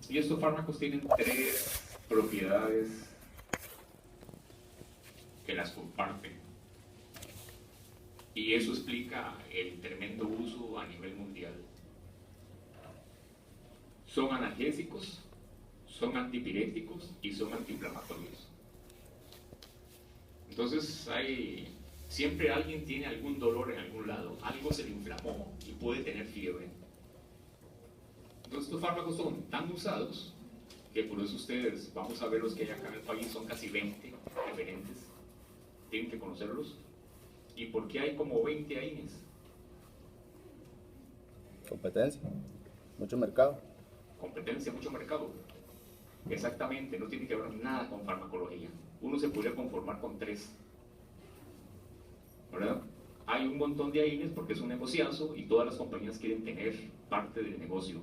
Y estos fármacos tienen tres propiedades que las comparten. Y eso explica el tremendo uso a nivel mundial. Son analgésicos, son antipiréticos y son antiinflamatorios. Entonces siempre alguien tiene algún dolor en algún lado, algo se le inflamó y puede tener fiebre. Entonces estos fármacos son tan usados que por eso ustedes, vamos a ver los que hay acá en el país, son casi 20 diferentes. Tienen que conocerlos. ¿Y por qué hay como 20 AINES? Competencia, mucho mercado. Competencia, mucho mercado. Exactamente, no tiene que ver nada con farmacología. Uno se podría conformar con 3. ¿Verdad? Hay un montón de AINES porque es un negociazo y todas las compañías quieren tener parte del negocio.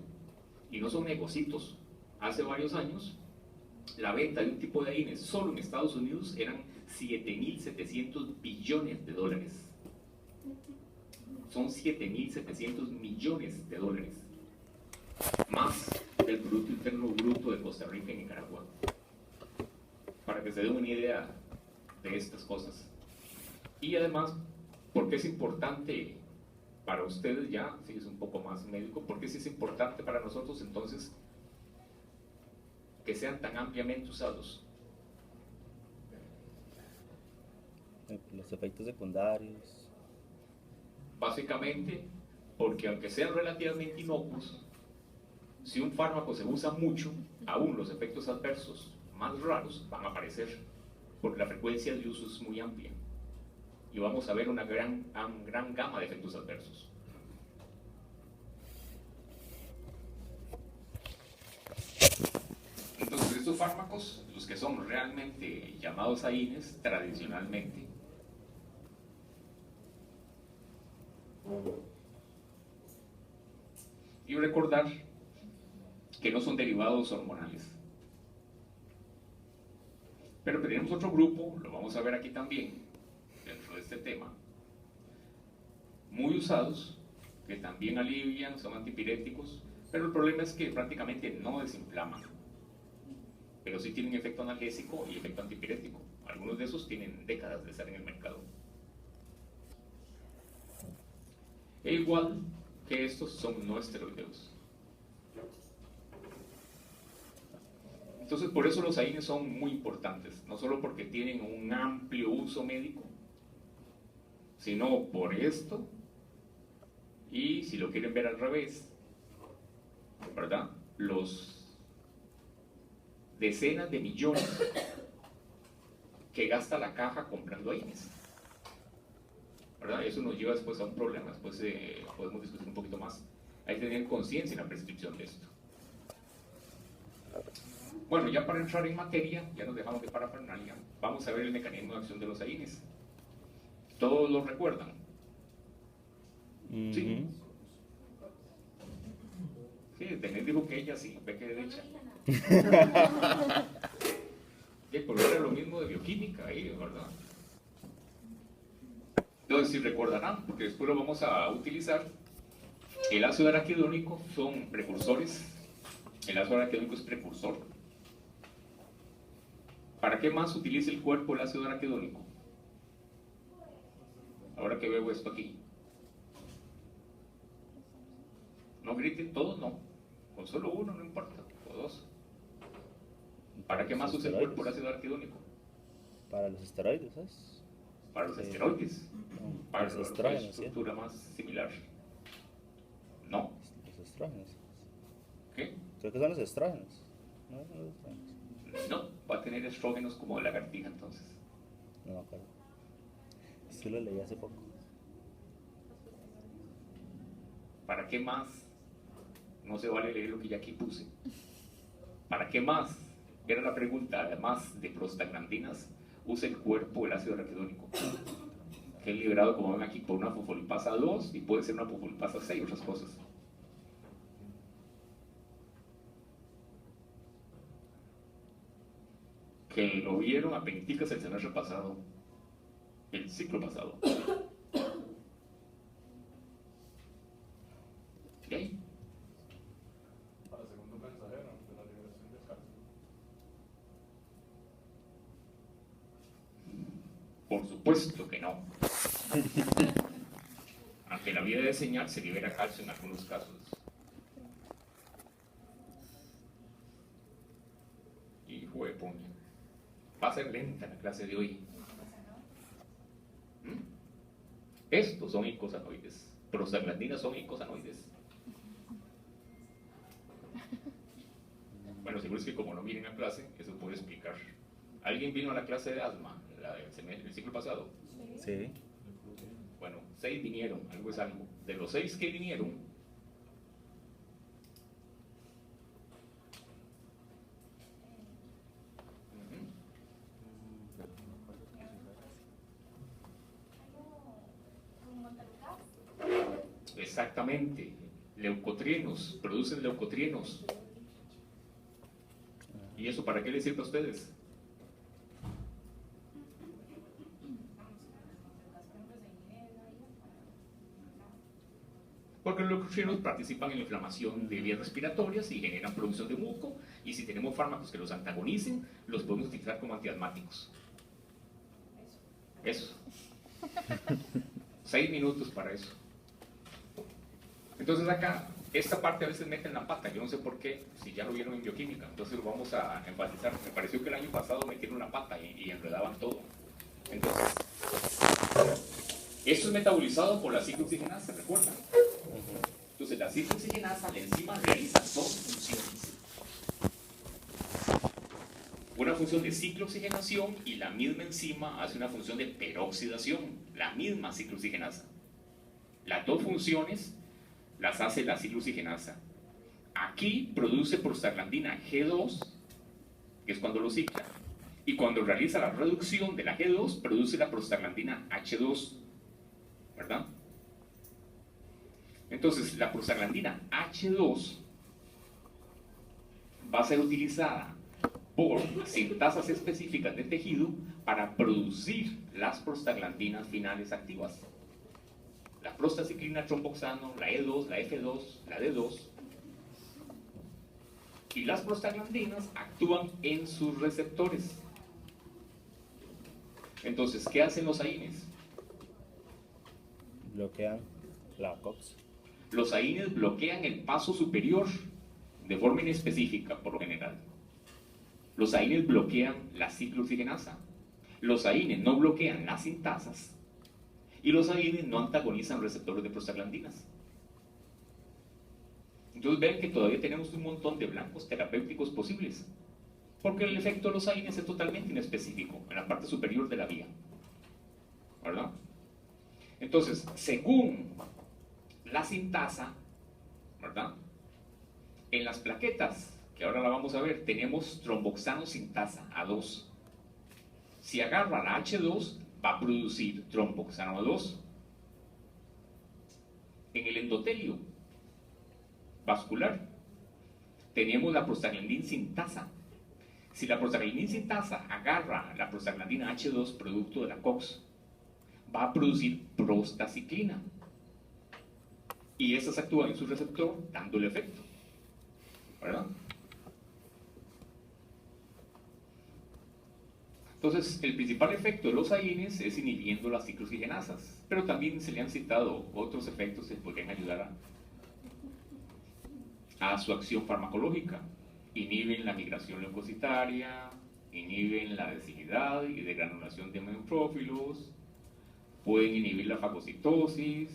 Y no son negocitos. Hace varios años, la venta de un tipo de AINES solo en Estados Unidos eran 7.700 billones de dólares. Son 7.700 millones de dólares. Más del Producto Interno Bruto de Costa Rica y Nicaragua. Para que se den una idea de estas cosas. Y además, ¿por qué es importante para ustedes ya? Si es un poco más médico, ¿por qué sí es importante para nosotros entonces que sean tan ampliamente usados? Los efectos secundarios. Básicamente, porque aunque sean relativamente inocuos, si un fármaco se usa mucho, aún los efectos adversos más raros van a aparecer, porque la frecuencia de uso es muy amplia. Y vamos a ver una gran gama de efectos adversos. Entonces, estos fármacos, los que son realmente llamados AINES, tradicionalmente, y recordar que no son derivados hormonales. Pero tenemos otro grupo, lo vamos a ver aquí también, dentro de este tema, muy usados, que también alivian, son antipiréticos, pero el problema es que prácticamente no desinflaman, pero sí tienen efecto analgésico y efecto antipirético. Algunos de esos tienen décadas de estar en el mercado. E igual que estos son no esteroideos. Entonces, por eso los AINES son muy importantes, no solo porque tienen un amplio uso médico, sino por esto, y si lo quieren ver al revés, ¿verdad? Los decenas de millones que gasta la caja comprando AINES, ¿verdad? Eso nos lleva después a un problema, después podemos discutir un poquito más. Hay que tener conciencia en la prescripción de esto. Bueno, ya para entrar en materia, ya nos dejamos de parafernalia, vamos a ver el mecanismo de acción de los AINES. ¿Todos lo recuerdan? Sí. Sí, Denise dijo que ella sí, ve que derecha. Y el color era lo mismo de bioquímica ahí, ¿verdad? Entonces, si recordarán, porque después lo vamos a utilizar, el ácido araquidónico son precursores. El ácido araquidónico es precursor. ¿Para qué más utiliza el cuerpo el ácido araquidónico? Ahora que veo esto aquí. No griten todos, no. Con solo uno no importa, o dos. ¿Para qué más usa el cuerpo el ácido araquidónico? Para los esteroides, ¿es? Para los esteroides. No, Para los la estrógenos, estructura más similar. No. Los estrógenos. ¿Qué? Creo que son los estrógenos. No, son los estrógenos. No, va a tener estrógenos como de lagartija entonces. No me acuerdo. Es que lo leí hace poco. ¿Para qué más? No se vale leer lo que ya aquí puse. ¿Para qué más? Era la pregunta. Además de prostaglandinas, usa el cuerpo el ácido araquidónico, que es liberado, como ven aquí, por una fosfolipasa 2 y puede ser una fosfolipasa 6 y otras cosas. Que lo vieron a penticas el semestre pasado, el ciclo pasado. ¿Y ahí? Para segundo mensajero de la supuesto que no. Aunque la vía de señal se libera calcio en algunos casos. Hijo de puña. Va a ser lenta la clase de hoy. Estos son icosanoides. Prostaglandinas son icosanoides. Bueno, seguro es que como no vienen a clase, eso puede explicar. ¿Alguien vino a la clase de asma, la del ciclo pasado? Sí. Bueno, 6 vinieron, algo es algo. De los 6 que vinieron, exactamente, leucotrienos, producen leucotrienos. ¿Y eso para qué les sirve a ustedes? Porque los leucotrienos participan en la inflamación de vías respiratorias y generan producción de muco, y si tenemos fármacos que los antagonicen, los podemos utilizar como antiasmáticos. Eso. 6 minutos para eso. Entonces acá, esta parte a veces mete en la pata, yo no sé por qué, si ya lo vieron en bioquímica, entonces lo vamos a enfatizar. Me pareció que el año pasado metieron una pata y enredaban todo. Entonces, esto es metabolizado por la ciclooxigenasa, ¿recuerdan? Entonces la ciclooxigenasa, la enzima, realiza 2 funciones. Una función de ciclooxigenación y la misma enzima hace una función de peroxidación, la misma ciclooxigenasa. Las 2 funciones las hace la ciclooxigenasa. Aquí produce prostaglandina G2, que es cuando lo cicla, y cuando realiza la reducción de la G2 produce la prostaglandina H2, ¿verdad? Entonces la prostaglandina H2 va a ser utilizada por sintasas específicas de tejido para producir las prostaglandinas finales activas. La prostaciclina tromboxano, la E2, la F2, la D2. Y las prostaglandinas actúan en sus receptores. Entonces, ¿qué hacen los AINES? Bloquean la COX. Los AINES bloquean el paso superior de forma inespecífica, por lo general. Los AINES bloquean la ciclooxigenasa. Los AINES no bloquean las sintasas. Y los AINES no antagonizan receptores de prostaglandinas. Entonces ven que todavía tenemos un montón de blancos terapéuticos posibles, porque el efecto de los AINES es totalmente inespecífico en la parte superior de la vía, ¿verdad? Entonces, según la sintasa, ¿verdad? En las plaquetas, que ahora la vamos a ver, tenemos tromboxano sintasa A2. Si agarra la H2, va a producir tromboxano A2. En el endotelio vascular tenemos la prostaglandina sintasa. Si la prostaglandina sintasa agarra la prostaglandina H2 producto de la COX, va a producir prostaciclina. Y estas actúan en su receptor dándole efecto, ¿verdad? Entonces, el principal efecto de los AINES es inhibiendo las ciclooxigenasas, pero también se le han citado otros efectos que podrían ayudar a su acción farmacológica. Inhiben la migración leucocitaria, inhiben la desinidad y degranulación de neutrófilos, pueden inhibir la fagocitosis,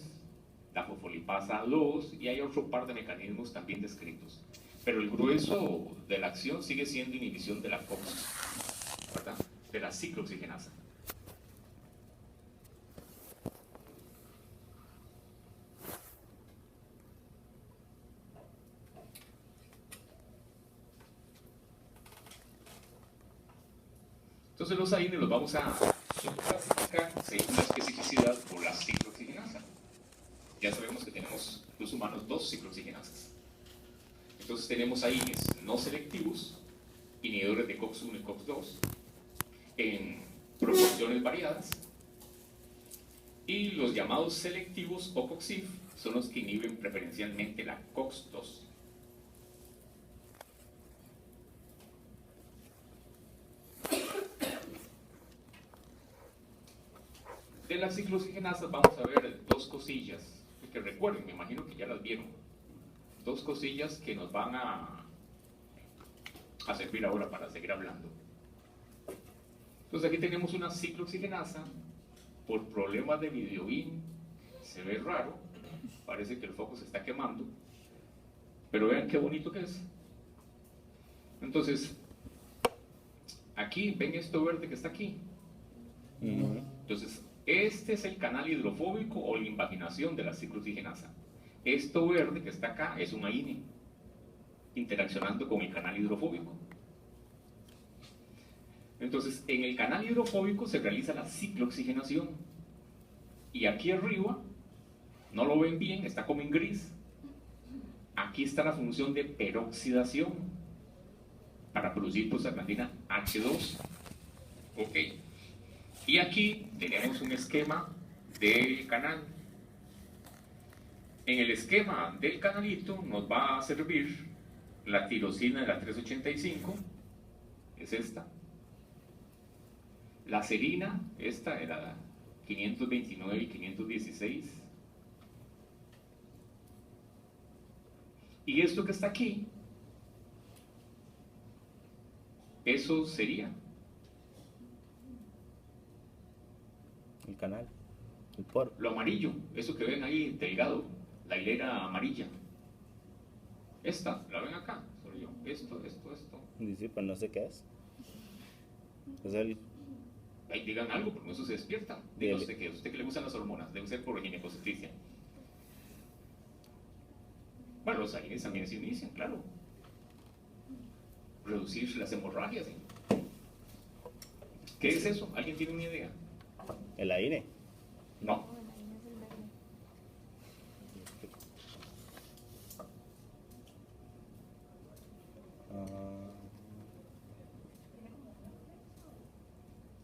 la fosfolipasa 2, y hay otro par de mecanismos también descritos. Pero el grueso de la acción sigue siendo inhibición de la COX, ¿verdad? De la ciclooxigenasa. Entonces los AINES los vamos a subclasificar según la especificidad por la ciclooxigenasa. Ya sabemos que tenemos los humanos 2 ciclooxigenasas. Entonces tenemos AINES no selectivos, inhibidores de COX-1 y COX-2, en proporciones variadas, y los llamados selectivos o COXIF son los que inhiben preferencialmente la COX-2. De las ciclooxigenasas vamos a ver dos cosillas, que recuerden, me imagino que ya las vieron. Dos cosillas que nos van a servir ahora para seguir hablando. Entonces aquí tenemos una ciclooxigenasa. Por problemas de videoin se ve raro, parece que el foco se está quemando, pero vean qué bonito que es. Entonces, aquí, ven esto verde que está aquí. Entonces, este es el canal hidrofóbico o la invaginación de la ciclooxigenasa. Esto verde que está acá es un AINE interaccionando con el canal hidrofóbico. Entonces, en el canal hidrofóbico se realiza la ciclooxigenación. Y aquí arriba, no lo ven bien, está como en gris. Aquí está la función de peroxidación para producir prostaglandina H2. Ok. Y aquí tenemos un esquema del canal. En el esquema del canalito nos va a servir la tirosina de la 385, es esta. La serina, esta de la 529 y 516. Y esto que está aquí, eso sería El canal, el poro. lo amarillo, eso que ven ahí delgado, la hilera amarilla. Esta, la ven acá, soy yo. Esto. Dice, pues no sé qué es. Es el... Ahí digan algo, porque eso se despierta. Diga usted que le gustan las hormonas, debe ser por ginecobstetricia. Bueno, los AINES también se inician, claro. Reducir las hemorragias. ¿Sí? ¿Qué es eso? ¿Alguien tiene una idea? El AINE. No.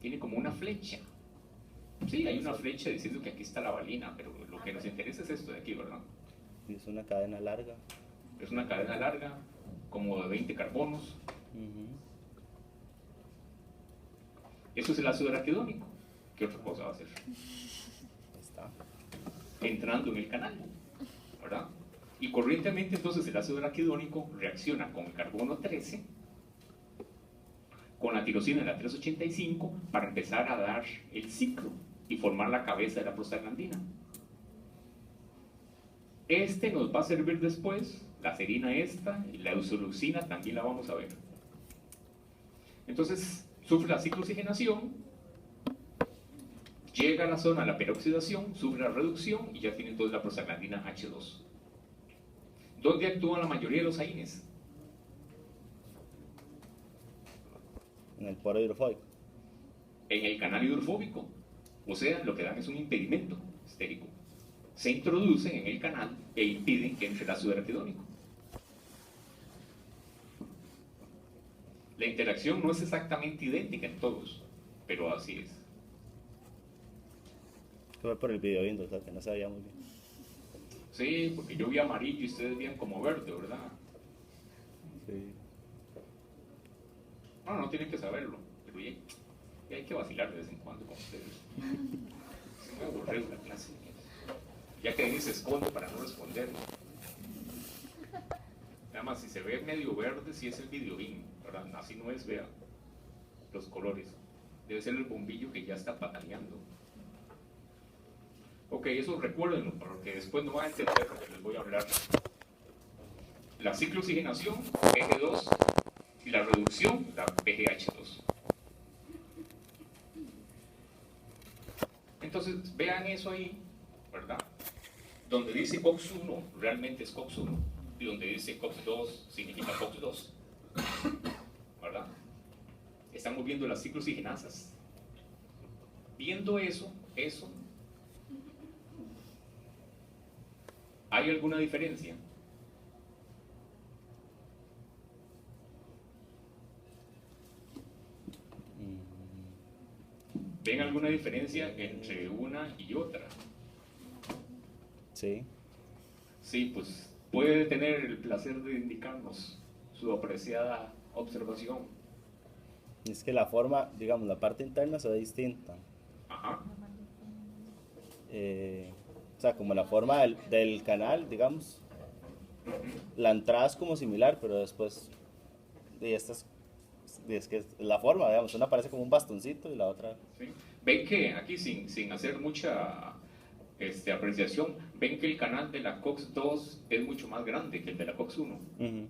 Tiene como una flecha. Sí, hay una flecha diciendo que aquí está la valina, pero lo que nos interesa es esto de aquí, ¿verdad? Es una cadena larga. Es una cadena larga, como de 20 carbonos. Eso es el ácido araquidónico. ¿Qué otra cosa va a hacer? Está. Entrando en el canal, ¿verdad? Y corrientemente entonces el ácido araquidónico reacciona con el carbono 13, con la tirosina de la 385, para empezar a dar el ciclo y formar la cabeza de la prostaglandina. Este nos va a servir después, la serina esta y la eusoluxina también la vamos a ver. Entonces, sufre la ciclooxigenación, llega a la zona de la peroxidación, sufre la reducción y ya tiene entonces la prostaglandina H2. ¿Dónde actúan la mayoría de los AINES? En el poro hidrofóbico. En el canal hidrofóbico. O sea, lo que dan es un impedimento estérico. Se introducen en el canal e impiden que entre el ácido araquidónico. La interacción no es exactamente idéntica en todos, pero así es. Fue por el video viendo, o sea, que no sabía muy bien. Sí, porque yo vi amarillo y ustedes veían como verde, ¿verdad? Sí. No, no tienen que saberlo, pero ya hay que vacilar de vez en cuando con ustedes. Se me aburre la clase. Ya que Denis se esconde para no responder. Nada más, si se ve medio verde, si es el videoin, ¿verdad? Así no es, vea los colores. Debe ser el bombillo que ya está pataleando. Ok, eso recuérdenlo, porque después no van a entender lo que les voy a hablar. La ciclooxigenación, PG2, y la reducción, la PGH2. Entonces, vean eso ahí, ¿verdad? Donde dice COX-1, realmente es COX-1, y donde dice COX-2, significa COX-2, ¿verdad? Estamos viendo las ciclooxigenasas. Viendo eso, ¿hay alguna diferencia? ¿Ven alguna diferencia entre una y otra? Sí. Sí, pues puede tener el placer de indicarnos su apreciada observación. Es que la forma, digamos, la parte interna se ve distinta. Ajá. o sea, como la forma del canal, digamos. La entrada es como similar, pero después de estas, es que es la forma, digamos, una parece como un bastoncito y la otra... ¿Sí? Ven que aquí, sin hacer mucha apreciación, ven que el canal de la COX-2 es mucho más grande que el de la COX-1.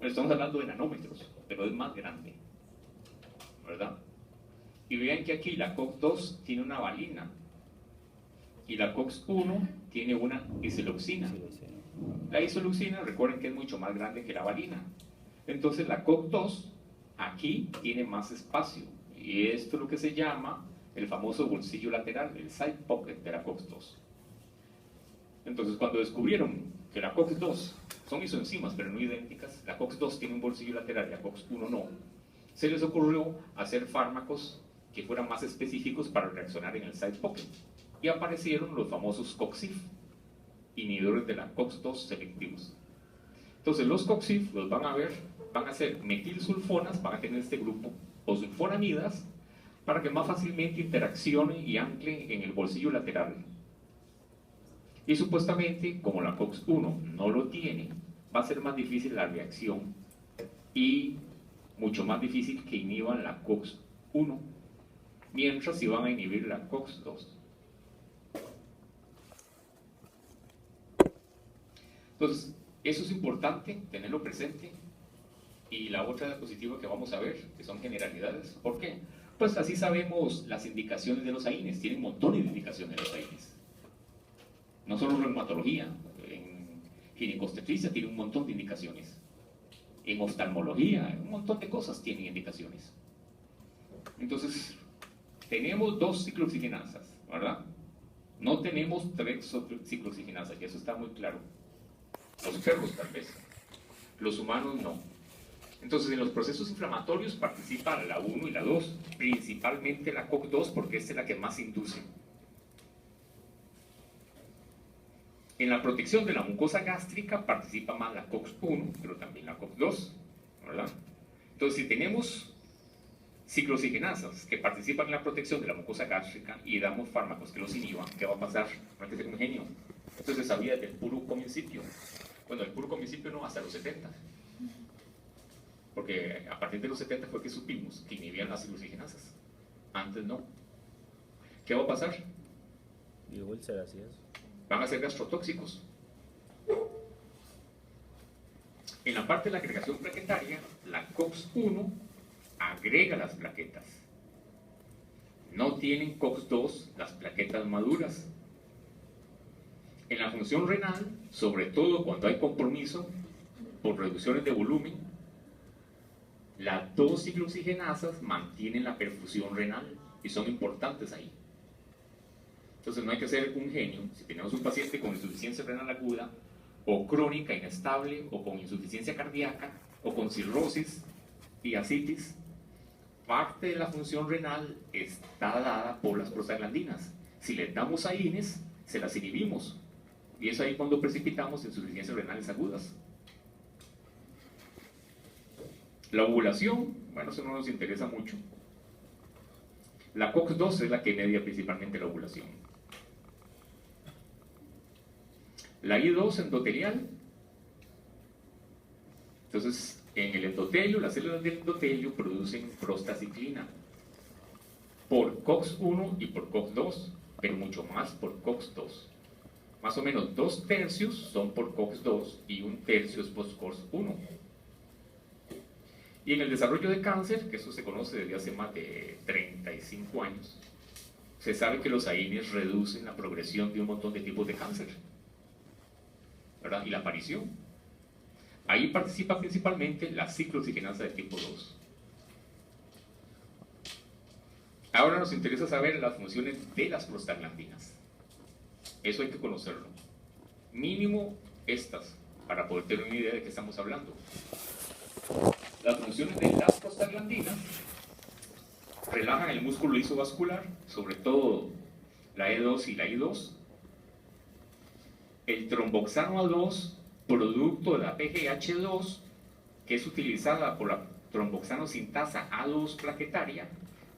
Estamos hablando de nanómetros, pero es más grande, ¿verdad? Y vean que aquí la COX-2 tiene una valina y la COX-1 tiene una isoleucina. La isoleucina, recuerden que es mucho más grande que la valina. Entonces la COX-2 aquí tiene más espacio y esto es lo que se llama el famoso bolsillo lateral, el side pocket de la COX-2. Entonces cuando descubrieron que la COX-2 son isoenzimas pero no idénticas, la COX-2 tiene un bolsillo lateral y la COX-1 no, se les ocurrió hacer fármacos que fueran más específicos para reaccionar en el side pocket y aparecieron los famosos COXIF, inhibidores de la COX-2 selectivos. Entonces los COXIF los van a ver, van a ser metilsulfonas, van a tener este grupo, o sulfonamidas, para que más fácilmente interaccione y ancle en el bolsillo lateral. Y supuestamente, como la COX-1 no lo tiene, va a ser más difícil la reacción y mucho más difícil que inhiban la COX-1, mientras si van a inhibir la COX-2. Entonces, eso es importante tenerlo presente. Y la otra diapositiva que vamos a ver, que son generalidades. ¿Por qué? Pues así sabemos las indicaciones de los AINES. Tienen montones de indicaciones de los AINES. No solo en reumatología, en ginecobstetricia tiene un montón de indicaciones. En oftalmología, un montón de cosas tienen indicaciones. Entonces, tenemos 2 ciclooxigenasas, ¿verdad? No tenemos 3 ciclooxigenasas, y eso está muy claro. Los perros tal vez, los humanos no. Entonces en los procesos inflamatorios participa la 1 y la 2, principalmente la COX-2 porque esta es la que más induce. En la protección de la mucosa gástrica participa más la COX-1, pero también la COX-2, ¿verdad? Entonces si tenemos ciclooxigenasas que participan en la protección de la mucosa gástrica y damos fármacos que los inhiban, ¿qué va a pasar? No hay que ser un genio. Entonces sabía desde el puro comienzo. Bueno, el puro comienzo no, hasta los 70. Porque a partir de los 70 fue que supimos que inhibían las ciclooxigenasas. Antes no. ¿Qué va a pasar? Y úlceras y eso. Van a ser gastrotóxicos. En la parte de la agregación plaquetaria, la COX-1 agrega las plaquetas. No tienen COX-2 las plaquetas maduras. En la función renal, sobre todo cuando hay compromiso por reducciones de volumen, las 2 ciclooxigenasas mantienen la perfusión renal y son importantes ahí. Entonces no hay que ser un genio. Si tenemos un paciente con insuficiencia renal aguda, o crónica, inestable, o con insuficiencia cardíaca, o con cirrosis y ascitis, parte de la función renal está dada por las prostaglandinas. Si les damos AINES, se las inhibimos. Y es ahí cuando precipitamos insuficiencias renales agudas. La ovulación, bueno, eso no nos interesa mucho. La COX-2 es la que media principalmente la ovulación. La I2 endotelial. Entonces, en el endotelio, las células del endotelio producen prostaciclina por COX-1 y por COX-2, pero mucho más por COX-2. Más o menos 2/3 son por COX-2 y 1/3 es por COX-1. Y en el desarrollo de cáncer, que eso se conoce desde hace más de 35 años, se sabe que los AINES reducen la progresión de un montón de tipos de cáncer, ¿verdad? Y la aparición. Ahí participa principalmente la ciclooxigenasa de tipo 2. Ahora nos interesa saber las funciones de las prostaglandinas. Eso hay que conocerlo. Mínimo estas, para poder tener una idea de qué estamos hablando. Las funciones de las prostaglandinas relajan el músculo lisovascular, sobre todo la E2 y la I2. El tromboxano A2, producto de la PGH2, que es utilizada por la tromboxano sintasa A2 plaquetaria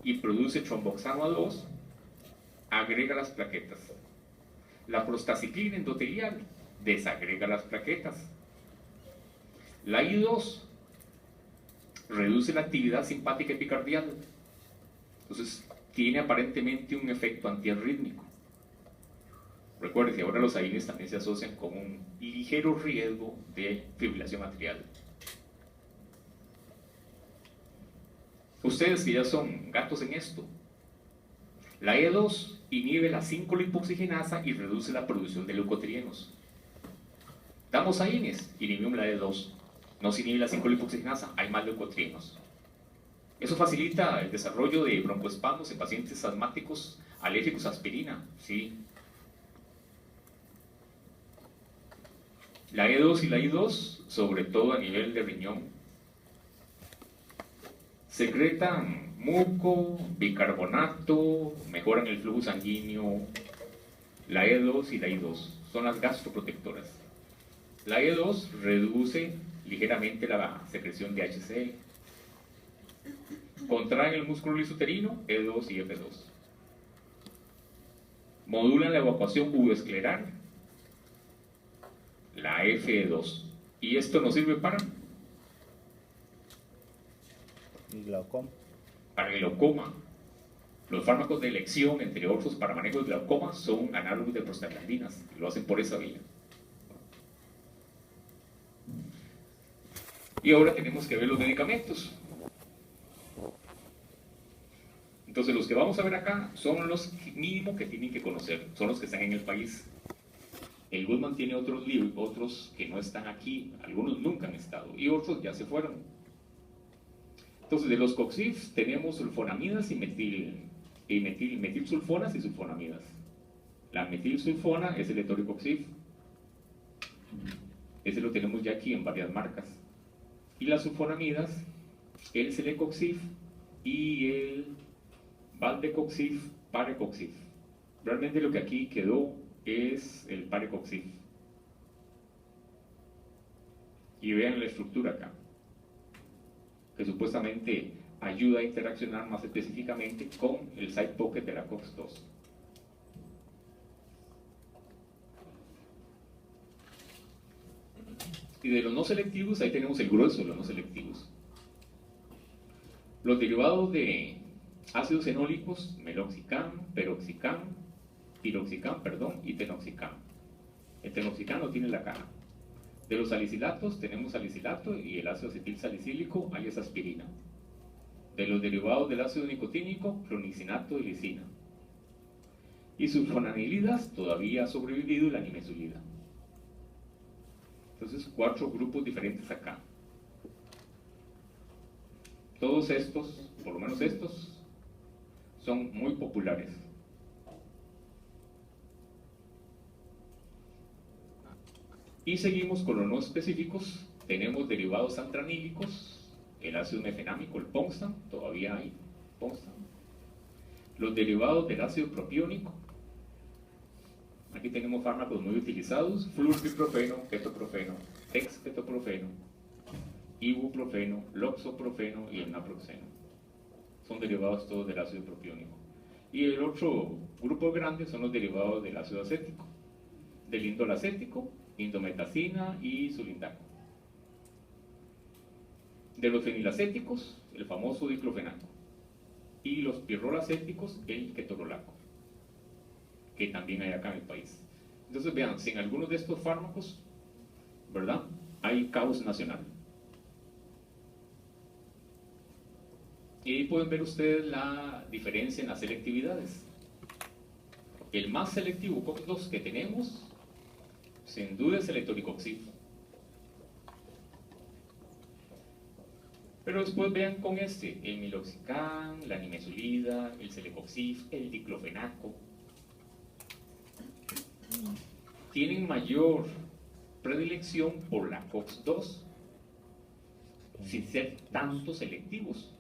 y produce tromboxano A2, agrega las plaquetas. La prostaciclina endotelial desagrega las plaquetas. La I2 reduce la actividad simpática epicardial. Entonces, tiene aparentemente un efecto antiarrítmico. Recuerden que ahora los AINES también se asocian con un ligero riesgo de fibrilación atrial. Ustedes que ya son gatos en esto, la E2 inhibe la 5-lipoxigenasa y reduce la producción de leucotrienos. Damos AINES, inhibimos la E2. No se inhibe la 5-lipoxigenasa, hay más leucotrienos. Eso facilita el desarrollo de broncoespasmos en pacientes asmáticos alérgicos a aspirina, sí. La E2 y la I2, sobre todo a nivel de riñón, secretan muco, bicarbonato, mejoran el flujo sanguíneo. La E2 y la I2 son las gastroprotectoras. La E2 reduce ligeramente la secreción de HCl. Contraen el músculo lisoterino, E2 y F2. Modulan la evacuación uroescleral, la Fe2. ¿Y esto nos sirve para? Glaucoma. Para el glaucoma. Los fármacos de elección, entre otros, para manejo de glaucoma son análogos de prostaglandinas. Lo hacen por esa vía. Y ahora tenemos que ver los medicamentos. Entonces, los que vamos a ver acá son los mínimos que tienen que conocer, son los que están en el país. El Goodman tiene otros libros, otros que no están aquí, algunos nunca han estado, y otros ya se fueron. Entonces, de los coxif tenemos sulfonamidas y metilsulfonas y sulfonamidas. La metilsulfona es el etoricoxif. Ese lo tenemos ya aquí en varias marcas. Y las sulfonamidas, el celecoxif y el valdecoxif, parecoxif. Realmente lo que aquí quedó es el parecoxif. Y vean la estructura acá, que supuestamente ayuda a interaccionar más específicamente con el side pocket de la COX-2. Y de los no selectivos, ahí tenemos el grueso de los no selectivos. Los derivados de ácidos fenólicos, meloxicam, peroxicam, piroxicam, y tenoxicam. El tenoxicam no tiene la caja. De los salicilatos tenemos salicilato y el ácido acetil salicílico, hay esa aspirina. De los derivados del ácido nicotínico, clonixinato y lisina. Y sulfonanilidas todavía ha sobrevivido la nimesulida. Entonces, 4 grupos diferentes acá. Todos estos, por lo menos estos, son muy populares. Y seguimos con los no específicos. Tenemos derivados antranílicos, el ácido mefenámico, el Ponstan, todavía hay Ponstan. Los derivados del ácido propiónico. Aquí tenemos fármacos muy utilizados: flurbiprofeno, ketoprofeno, dexketoprofeno, ibuprofeno, loxoprofeno y el naproxeno. Son derivados todos del ácido propiónico. Y el otro grupo grande son los derivados del ácido acético, del indol acético, indometacina y sulindaco. De los fenilacéticos, el famoso diclofenaco. Y los pirrolacéticos, el ketorolaco, que también hay acá en el país. Entonces vean, sin algunos de estos fármacos, ¿verdad?, hay caos nacional. Y ahí pueden ver ustedes la diferencia en las selectividades. El más selectivo COX-2 que tenemos, sin duda, es el etoricoxif. Pero después vean con este, el miloxicam, la nimesulida, el celecoxif, el diclofenaco. Tienen mayor predilección por la COX-2, sin ser tanto selectivos.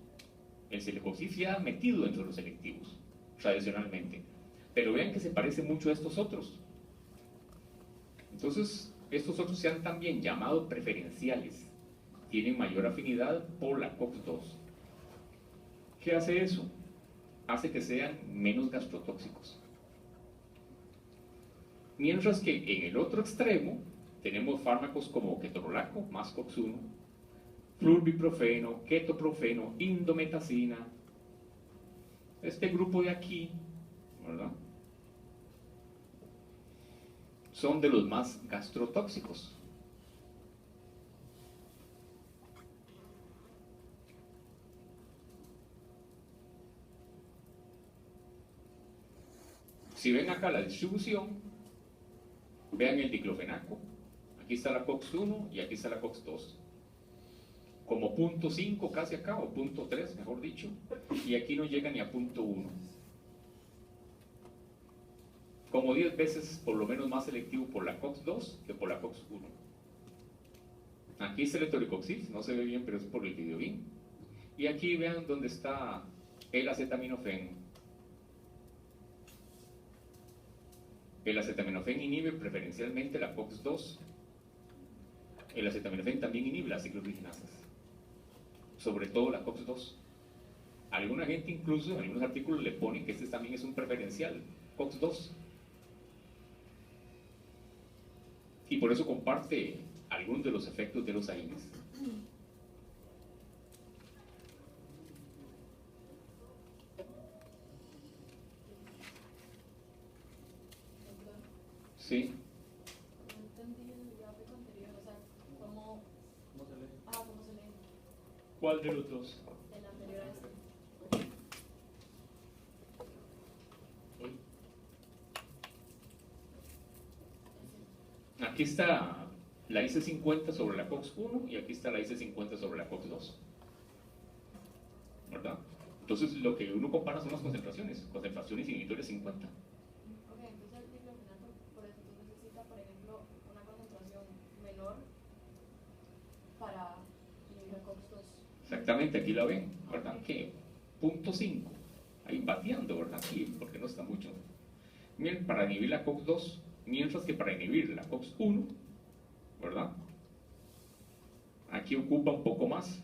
El celecoxif ya ha metido dentro de los selectivos, tradicionalmente. Pero vean que se parece mucho a estos otros. Entonces, estos otros se han también llamado preferenciales. Tienen mayor afinidad por la COX-2. ¿Qué hace eso? Hace que sean menos gastrotóxicos. Mientras que en el otro extremo tenemos fármacos como ketorolaco, más COX-1, flurbiprofeno, ketoprofeno, indometacina. Este grupo de aquí, ¿verdad?, son de los más gastrotóxicos. Si ven acá la distribución, vean el diclofenaco. Aquí está la COX-1 y aquí está la COX-2. Como punto 5 casi acá, o punto 3, mejor dicho. Y aquí no llega ni a punto 1. Como 10 veces por lo menos más selectivo por la COX-2 que por la COX-1. Aquí está el etoricoxib, no se ve bien, pero es por el videobin. Y aquí vean dónde está el acetaminofén. El acetaminofén inhibe preferencialmente la COX-2. El acetaminofén también inhibe las ciclooriginasas, sobre todo la COX-2. Alguna gente incluso en algunos artículos le pone que este también es un preferencial COX-2. Y por eso comparte algunos de los efectos de los AINES. Sí. No entendí el gráfico anterior, o sea, ¿cómo se lee? ¿Cómo se lee? ¿Cuál de los dos? El anterior a este. Aquí está la IC50 sobre la COX-1 y aquí está la IC50 sobre la COX-2. ¿Verdad? Entonces lo que uno compara son las concentraciones inhibitores 50. Ok, entonces el diclofenaco, por eso tú necesitas, por ejemplo, una concentración menor para inhibir el COX-2. Exactamente, aquí la ven, ¿verdad? Que punto 5, ahí bateando, ¿verdad? Aquí, porque no está mucho. Miren, para inhibir la COX-2, mientras que para inhibir la COX-1, ¿verdad?, aquí ocupa un poco más.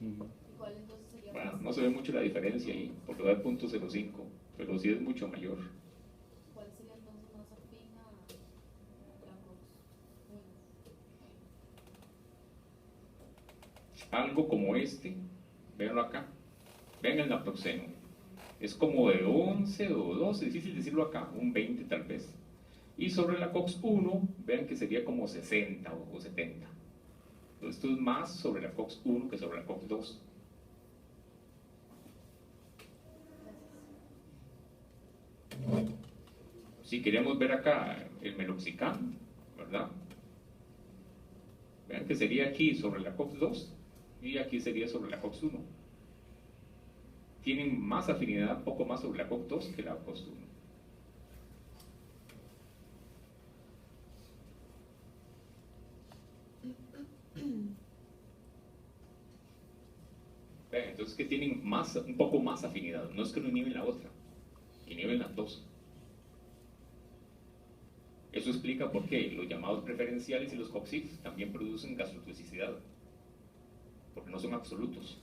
¿Y cuál entonces sería? Bueno, no se ve mucho la diferencia ahí, porque da el punto 0.5, pero sí es mucho mayor. ¿Cuál sería entonces más afín a la COX-1? Algo como este, véanlo acá, vean el naproxeno, es como de 11 o 12, difícil decirlo acá, un 20 tal vez. Y sobre la COX-1, vean que sería como 60 o 70. Entonces, esto es más sobre la COX-1 que sobre la COX-2. Si queremos ver acá el meloxicam, ¿verdad?, vean que sería aquí sobre la COX-2 y aquí sería sobre la COX-1. Tienen más afinidad, un poco más sobre la COX-2 que la COX-1. Entonces que tienen más, un poco más afinidad, no es que no inhiben la otra, inhiben las dos. Eso explica por qué los llamados preferenciales y los COX-IF también producen gastrotoxicidad, porque no son absolutos.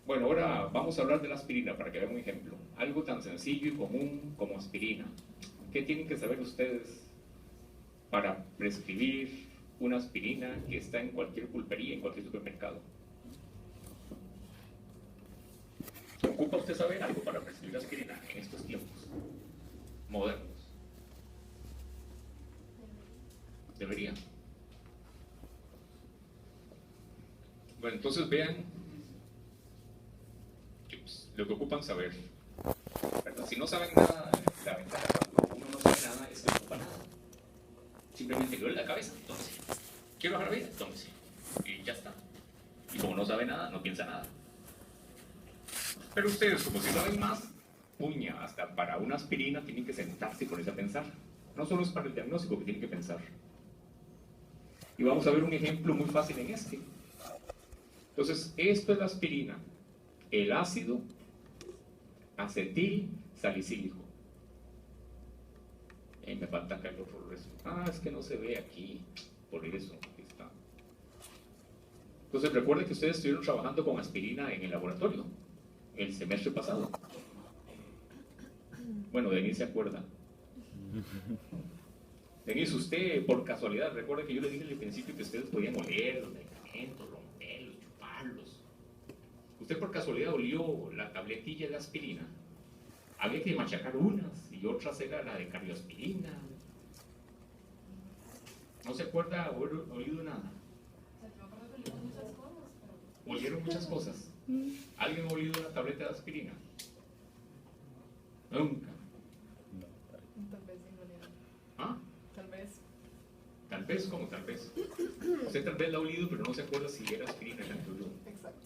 Bueno, ahora vamos a hablar de la aspirina para que vean un ejemplo. Algo tan sencillo y común como aspirina. ¿Qué tienen que saber ustedes para prescribir una aspirina que está en cualquier pulpería, en cualquier supermercado? ¿Ocupa usted saber algo para prescribir aspirina en estos tiempos modernos? Debería. Bueno, entonces vean lo que ocupan saber, ¿verdad? Si no saben nada, la ventaja cuando uno no sabe nada es que no ocupa nada. Simplemente le duele la cabeza, entonces, quiero bajar la vida, entonces, y ya está. Y como no sabe nada, no piensa nada. Pero ustedes, como si saben más, puña, hasta para una aspirina tienen que sentarse y ponerse a pensar. No solo es para el diagnóstico que tienen que pensar. Y vamos a ver un ejemplo muy fácil en este. Entonces, esto es la aspirina. El ácido acetil salicílico. Me falta acá el otro resto. Es que no se ve aquí. Por eso, aquí está. Entonces, recuerden que ustedes estuvieron trabajando con aspirina en el laboratorio el semestre pasado. Bueno, Denise se acuerda. Denise, usted por casualidad, recuerda que yo le dije al principio que ustedes podían oler los medicamentos, romperlos, chuparlos. Usted por casualidad olió la tabletilla de aspirina. Había que machacar unas y otras era la de cardioaspirina. ¿No se acuerda haber olido nada? O sea, yo me acuerdo que olieron muchas cosas, pero... Olieron muchas cosas. ¿Alguien ha olido una tableta de aspirina? Nunca. Tal vez sí, no olieron. ¿Ah? Tal vez. Tal vez, como tal vez. Usted tal vez la ha olido, pero no se acuerda si era aspirina la que olió. Exacto.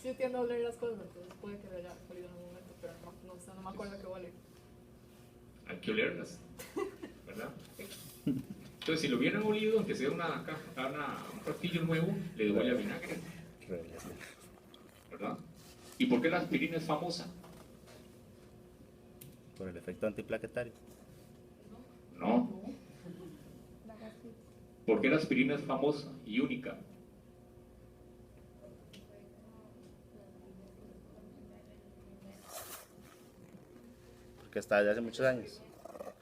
Sí tiendo a oler las cosas, entonces puede que lo haya olido en algún momento, pero no me acuerdo qué huele. Hay que olerlas, ¿verdad? Entonces, si lo hubieran olido, aunque sea un platillo nuevo, le duele a vinagre, ¿verdad? ¿Y por qué la aspirina es famosa? Por el efecto antiplaquetario. No. ¿Por qué la aspirina es famosa y única? Porque está desde hace muchos años.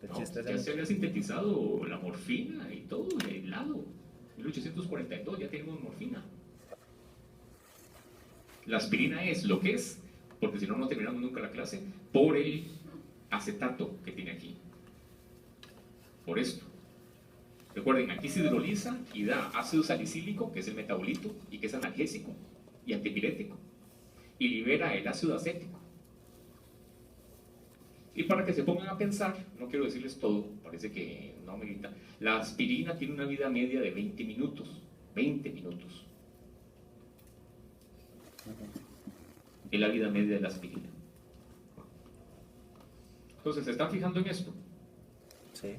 El No, chiste es ya se había sintetizado la morfina y todo, el aislado. En 1842 ya tenemos morfina. La aspirina es lo que es, porque si no, no terminamos nunca la clase, por el acetato que tiene aquí. Por esto. Recuerden, aquí se hidroliza y da ácido salicílico, que es el metabolito, y que es analgésico y antipirético, y libera el ácido acético. Y para que se pongan a pensar, no quiero decirles todo, parece que no amerita, la aspirina tiene una vida media de 20 minutos. 20 minutos. Es la vida media de la aspirina. Entonces, ¿se están fijando en esto? Sí.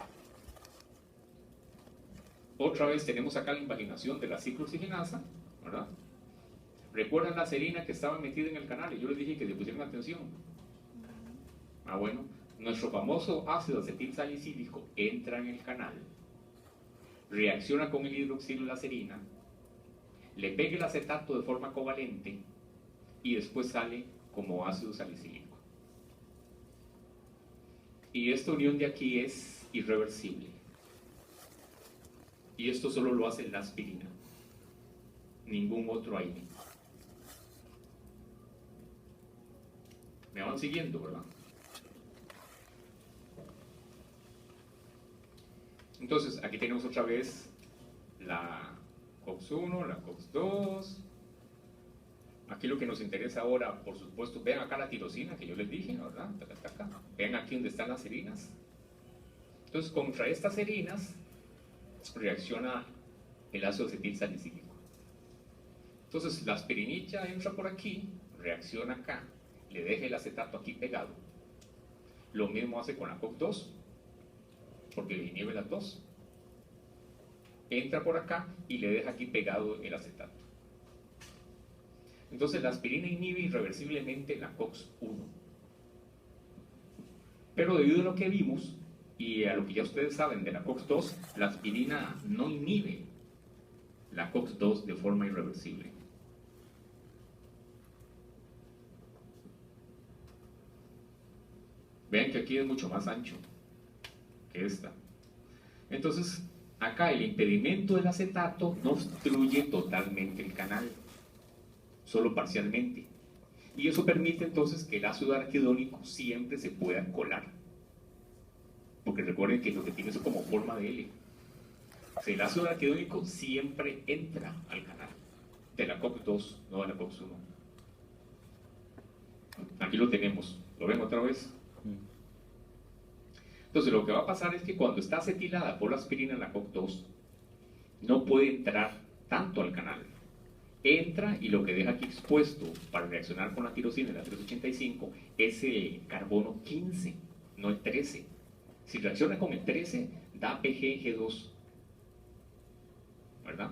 Otra vez tenemos acá la invaginación de la ciclooxigenasa, ¿verdad? ¿Recuerdan la serina que estaba metida en el canal? Y yo les dije que le pusieran atención. Ah, bueno, nuestro famoso ácido acetil salicílico entra en el canal, reacciona con el hidroxilo de la serina, le pega el acetato de forma covalente y después sale como ácido salicílico. Y esta unión de aquí es irreversible. Y esto solo lo hace la aspirina, ningún otro aire. ¿Me van siguiendo, verdad? Entonces, aquí tenemos otra vez la COX-1, la COX-2. Aquí lo que nos interesa ahora, por supuesto, vean acá la tirosina que yo les dije, ¿verdad? Vean aquí donde están las serinas. Entonces, contra estas serinas reacciona el ácido acetil salicílico. Entonces, la aspirinita entra por aquí, reacciona acá, le deja el acetato aquí pegado. Lo mismo hace con la COX-2, porque le inhibe la tos. Entra por acá y le deja aquí pegado el acetato. Entonces la aspirina inhibe irreversiblemente la COX-1. Pero debido a lo que vimos y a lo que ya ustedes saben de la COX-2, la aspirina no inhibe la COX-2 de forma irreversible. Vean que aquí es mucho más ancho que esta. Entonces, acá el impedimento del acetato no obstruye totalmente el canal, solo parcialmente. Y eso permite entonces que el ácido araquidónico siempre se pueda colar. Porque recuerden que lo que tiene es como forma de L. O sea, el ácido araquidónico siempre entra al canal, de la COX-2, no de la COX-1. Aquí lo tenemos. ¿Lo ven otra vez? Entonces lo que va a pasar es que cuando está acetilada por la aspirina en la COX-2, no puede entrar tanto al canal. Entra y lo que deja aquí expuesto para reaccionar con la tirosina en la 385 es el carbono 15, no el 13. Si reacciona con el 13, da PGG2, ¿verdad?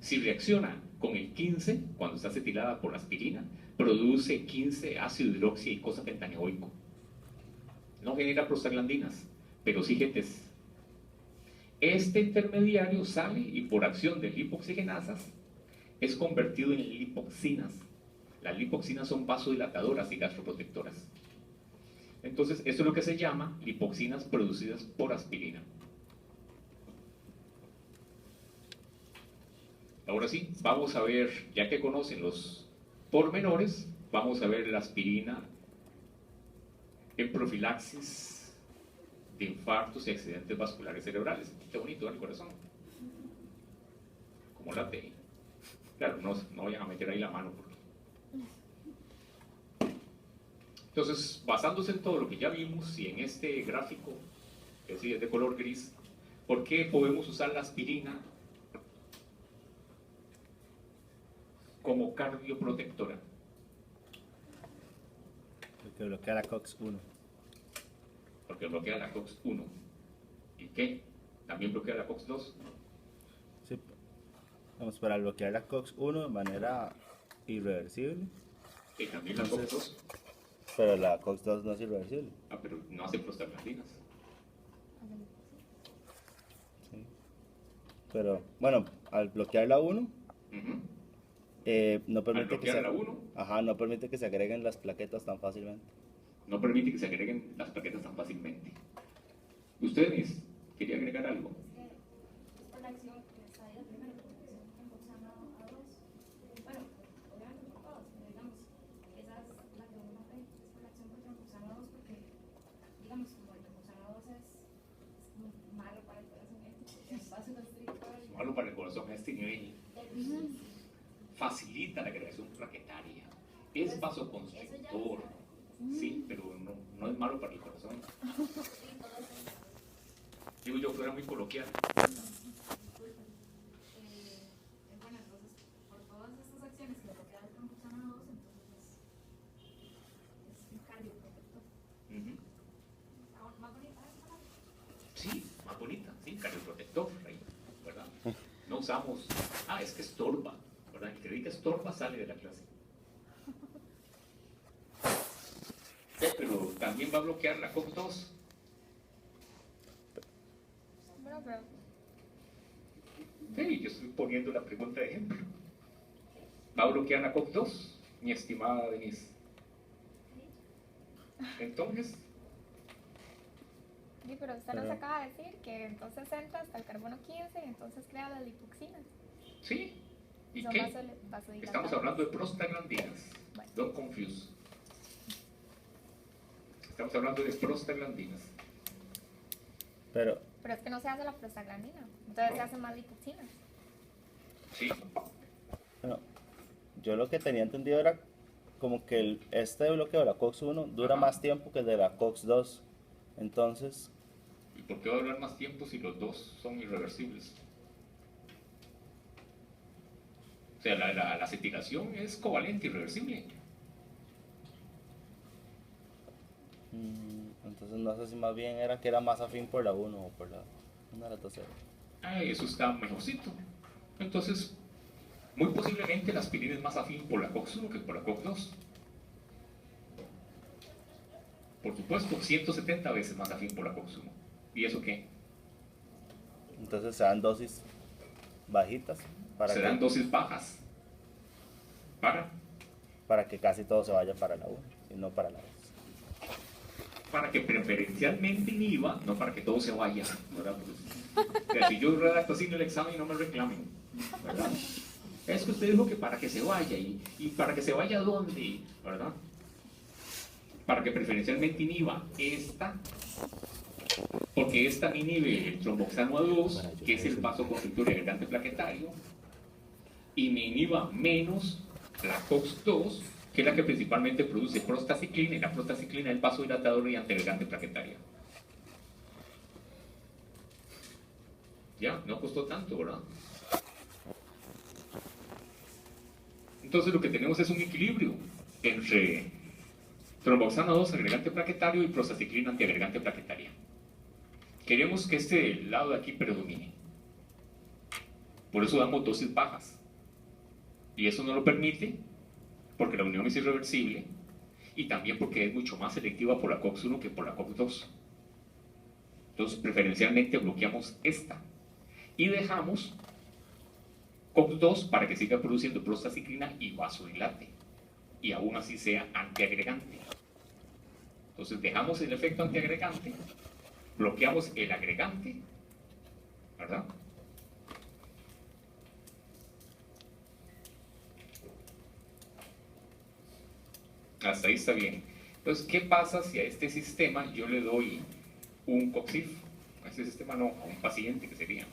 Si reacciona con el 15, cuando está acetilada por la aspirina, produce 15 ácido hidroxi y cosa pentaneoico. No genera prostaglandinas, pero sí GTs. Este intermediario sale y por acción de lipoxigenasas es convertido en lipoxinas. Las lipoxinas son vasodilatadoras y gastroprotectoras. Entonces, esto es lo que se llama lipoxinas producidas por aspirina. Ahora sí, vamos a ver, ya que conocen los pormenores, vamos a ver la aspirina en profilaxis de infartos y accidentes vasculares cerebrales. Qué bonito, ¿eh? El corazón. Como late. Claro, no vayan a meter ahí la mano. Entonces, basándose en todo lo que ya vimos y en este gráfico, que sí es de color gris, ¿por qué podemos usar la aspirina como cardioprotectora? Porque bloquea la COX-1. Porque bloquea la COX-1. ¿Y qué? ¿También bloquea la COX-2? Sí. Vamos, para bloquear la COX-1 de manera irreversible. Y también la Entonces, COX-2. Pero la COX-2 no es irreversible. Ah, pero no hace prostaglandinas. Sí. Pero, bueno, al bloquear la 1, Ujú. no Al permite que bloquear se, la 1, ajá, no permite que se agreguen las plaquetas tan fácilmente. no permite que se agreguen las plaquetas tan fácilmente. ¿Ustedes querían agregar algo? Es por la acción que está ahí la primera, por la acción que impulsan a dos. Bueno, obviamente por todos, pero digamos, esa es la que uno ve, es por la acción que impulsan a dos, porque, digamos, como el impulsan a dos es muy malo para el corazón, porque es vasoconstrictor. Es malo para el corazón a este nivel. Facilita la creación plaquetaria. Es vasoconstrictor. Sí, pero no es malo para el corazón. Digo yo, fuera muy coloquial. Bueno, entonces, por todas estas acciones que bloquean el impulsan a dos, entonces es un cardioprotector. Ujú. Más bonita esa palabra. Sí, más bonita, sí, cardioprotector, ahí, ¿verdad? No usamos, es que estorba, ¿verdad? El que diga estorba sale de la clase. Pero también va a bloquear la COX-2. Bueno, pero Sí, yo estoy poniendo la pregunta de ejemplo. ¿Va a bloquear la COX-2, mi estimada Denise? Entonces, Sí, pero usted nos acaba de decir que entonces entra hasta el carbono 15 y entonces crea las lipoxinas. sí. ¿Y Son qué? vasodilatadores. Estamos hablando de prostaglandinas. Bueno. Don't confuse. Estamos hablando de prostaglandinas. Pero, Pero es que no se hace la prostaglandina, entonces No. se hacen más lipoxinas. Sí. bueno, yo lo que tenía entendido era como que este bloqueo de la COX-1 dura Ajá. más tiempo que el de la COX-2. Entonces, ¿Y por qué va a durar más tiempo si los dos son irreversibles? O sea, la acetilación es covalente, irreversible. entonces no sé si más bien era que era más afín por la 1 o por la una de las dos. Eso está mejorcito. Entonces, muy posiblemente la aspirina es más afín por la COX-1 que por la COX-2. Por supuesto, 170 veces más afín por la COX-1. ¿Y eso qué? Entonces se dan dosis bajitas para Se que, dan dosis bajas. para que casi todo se vaya para la 1 y no para la 2. Para que preferencialmente inhiba, no para que todo se vaya, ¿verdad? Porque, si yo redacto así en el examen, no me reclamen, ¿verdad? Es que usted dijo que para que se vaya, y para que se vaya ¿a dónde? ¿Verdad? Para que preferencialmente inhiba esta, porque esta inhibe el tromboxano A2, que es el vasoconstrictor y agregante plaquetario, y me inhiba menos la COX-2, que es la que principalmente produce prostaciclina, y la prostaciclina es el vasodilatador y antiagregante plaquetaria. Ya, no costó tanto, ¿verdad? Entonces lo que tenemos es un equilibrio entre tromboxano 2, agregante plaquetario, y prostaciclina, antiagregante plaquetaria. Queremos que este lado de aquí predomine. Por eso damos dosis bajas. Y eso no lo permite porque la unión es irreversible y también porque es mucho más selectiva por la COX-1 que por la COX-2. Entonces, preferencialmente bloqueamos esta y dejamos COX-2 para que siga produciendo prostaciclina y vasodilate y aún así sea antiagregante. Entonces dejamos el efecto antiagregante, bloqueamos el agregante, ¿verdad? Hasta ahí está bien. Entonces, ¿qué pasa si a este sistema yo le doy un Coxif? A este sistema no, a un paciente que sería.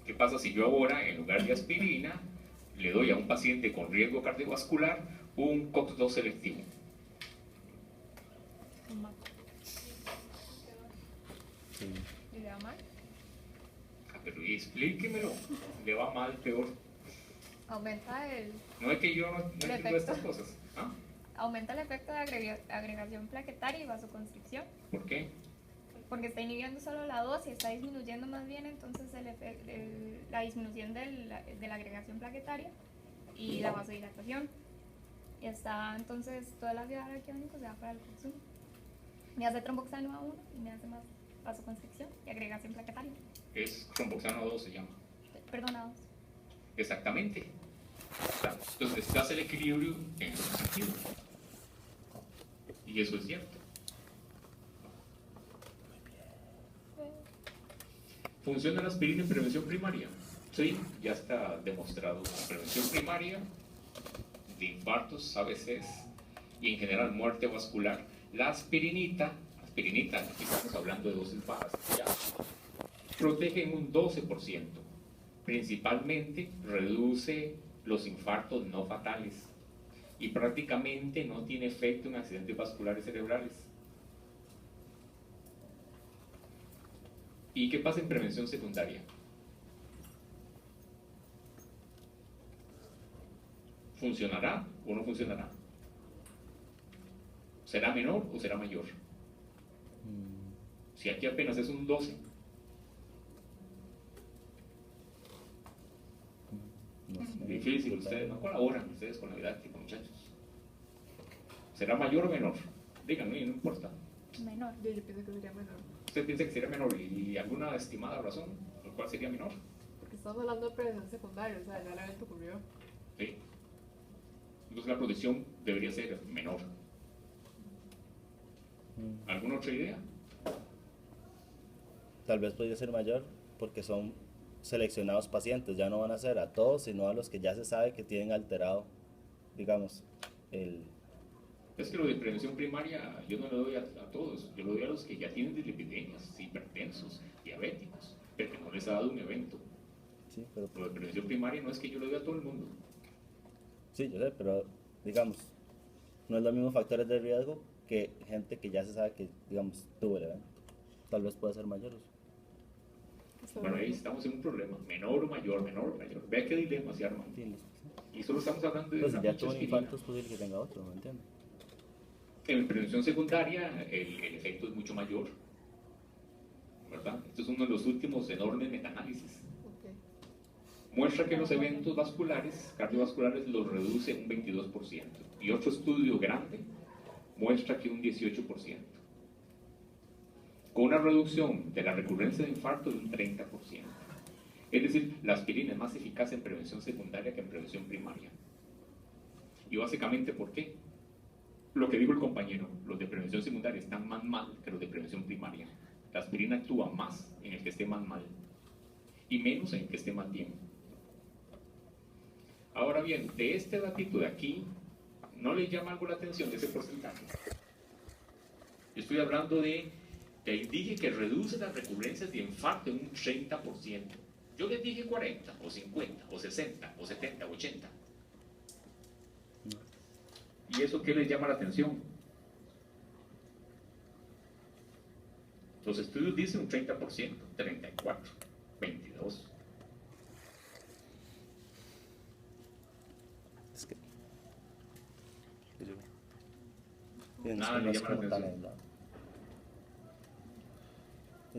¿Qué pasa si yo ahora, en lugar de aspirina, le doy a un paciente con riesgo cardiovascular un COX-2 selectivo? Sí. ¿Y le va mal? Ah, pero explíquemelo. ¿Le va mal, peor? Aumenta el, No es que yo no entiendo efecto. estas cosas. ¿Ah? aumenta el efecto de agregación plaquetaria y vasoconstricción. ¿Por qué? Porque está inhibiendo solo la 2 y está disminuyendo más bien entonces la disminución de la agregación plaquetaria y la vasodilatación. Y está entonces toda la ácido araquidónico se va para el consumo. Me hace tromboxano A1 y me hace más vasoconstricción y agregación plaquetaria. Es tromboxano 2 se llama. Perdonados. Exactamente. Entonces estás el equilibrio en ese sentido. Y eso es cierto. ¿Funciona la aspirina en prevención primaria? Sí, ya está demostrado. En prevención primaria de infartos, AVCs y en general muerte vascular, la aspirinita, aquí estamos hablando de dosis bajas, ya, protege en un 12%. Principalmente reduce los infartos no fatales y prácticamente no tiene efecto en accidentes vasculares cerebrales. ¿Y qué pasa en prevención secundaria? ¿Funcionará o no funcionará? ¿Será menor o será mayor? Si aquí apenas es un 12. No sé. Difícil, ustedes no colaboran, ustedes con la didáctica, muchachos. ¿Será mayor o menor? Díganme, no importa. Menor. Yo pienso que sería menor. ¿Usted piensa que sería menor y alguna estimada razón por cuál sería menor? Porque estamos hablando de prevención secundaria, o sea, ya el evento ocurrió. Sí. Entonces la protección debería ser menor. ¿Alguna otra idea? Tal vez podría ser mayor porque son seleccionados pacientes, ya no van a ser a todos, sino a los que ya se sabe que tienen alterado, digamos, el... Es que lo de prevención primaria yo no le doy a todos, yo lo doy a los que ya tienen dislipidemias, hipertensos, diabéticos, pero que no les ha dado un evento. Sí, pero... Lo de prevención primaria no es que yo lo doy a todo el mundo. Sí, yo sé, pero digamos, no es los mismos factores de riesgo que gente que ya se sabe que, digamos, tuvo el evento. Tal vez pueda ser mayor. Bueno, ahí estamos en un problema, menor o mayor, menor o mayor. Vea qué dilema se arma. Sí, Y solo estamos hablando de pues si una ya pinche tuvo un aspirina. infarto es posible que tenga otro, ¿me entiendes? En prevención secundaria el efecto es mucho mayor, ¿verdad? Esto es uno de los últimos enormes metaanálisis. Ok. Muestra que los eventos vasculares, cardiovasculares, los reduce un 22%. Y otro estudio grande muestra que un 18%. Con una reducción de la recurrencia de infarto de un 30%. Es decir, la aspirina es más eficaz en prevención secundaria que en prevención primaria. Y básicamente, ¿por qué? Lo que dijo el compañero, los de prevención secundaria están más mal que los de prevención primaria. La aspirina actúa más en el que esté más mal y menos en el que esté más bien. Ahora bien, de este datito de aquí, ¿no les llama algo la atención de ese porcentaje? Yo estoy hablando de que indique que reduce las recurrencias de infarto en un 30%. Yo les dije 40, o 50, o 60, o 70, o 80. ¿Y eso qué les llama la atención? Los estudios dicen un 30%, 34, 22. Es que... Nada no le es llama la como tan atención. aislado.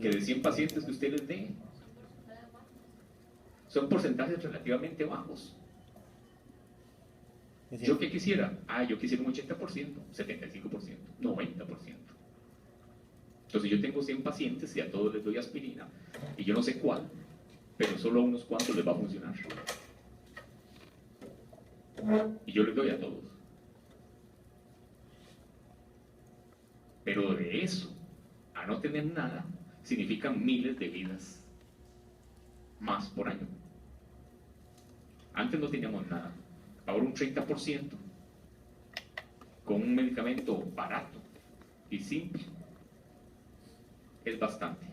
Que de 100 pacientes que usted les dé, son porcentajes relativamente bajos. Y sí, ¿Yo qué quisiera? Yo quisiera un 80%, 75%, 90%. Entonces yo tengo 100 pacientes y a todos les doy aspirina, y yo no sé cuál, pero solo a unos cuantos les va a funcionar. Y yo les doy a todos. Pero de eso a no tener nada significa miles de vidas más por año. Antes no teníamos nada, ahora un 30% con un medicamento barato y simple es bastante.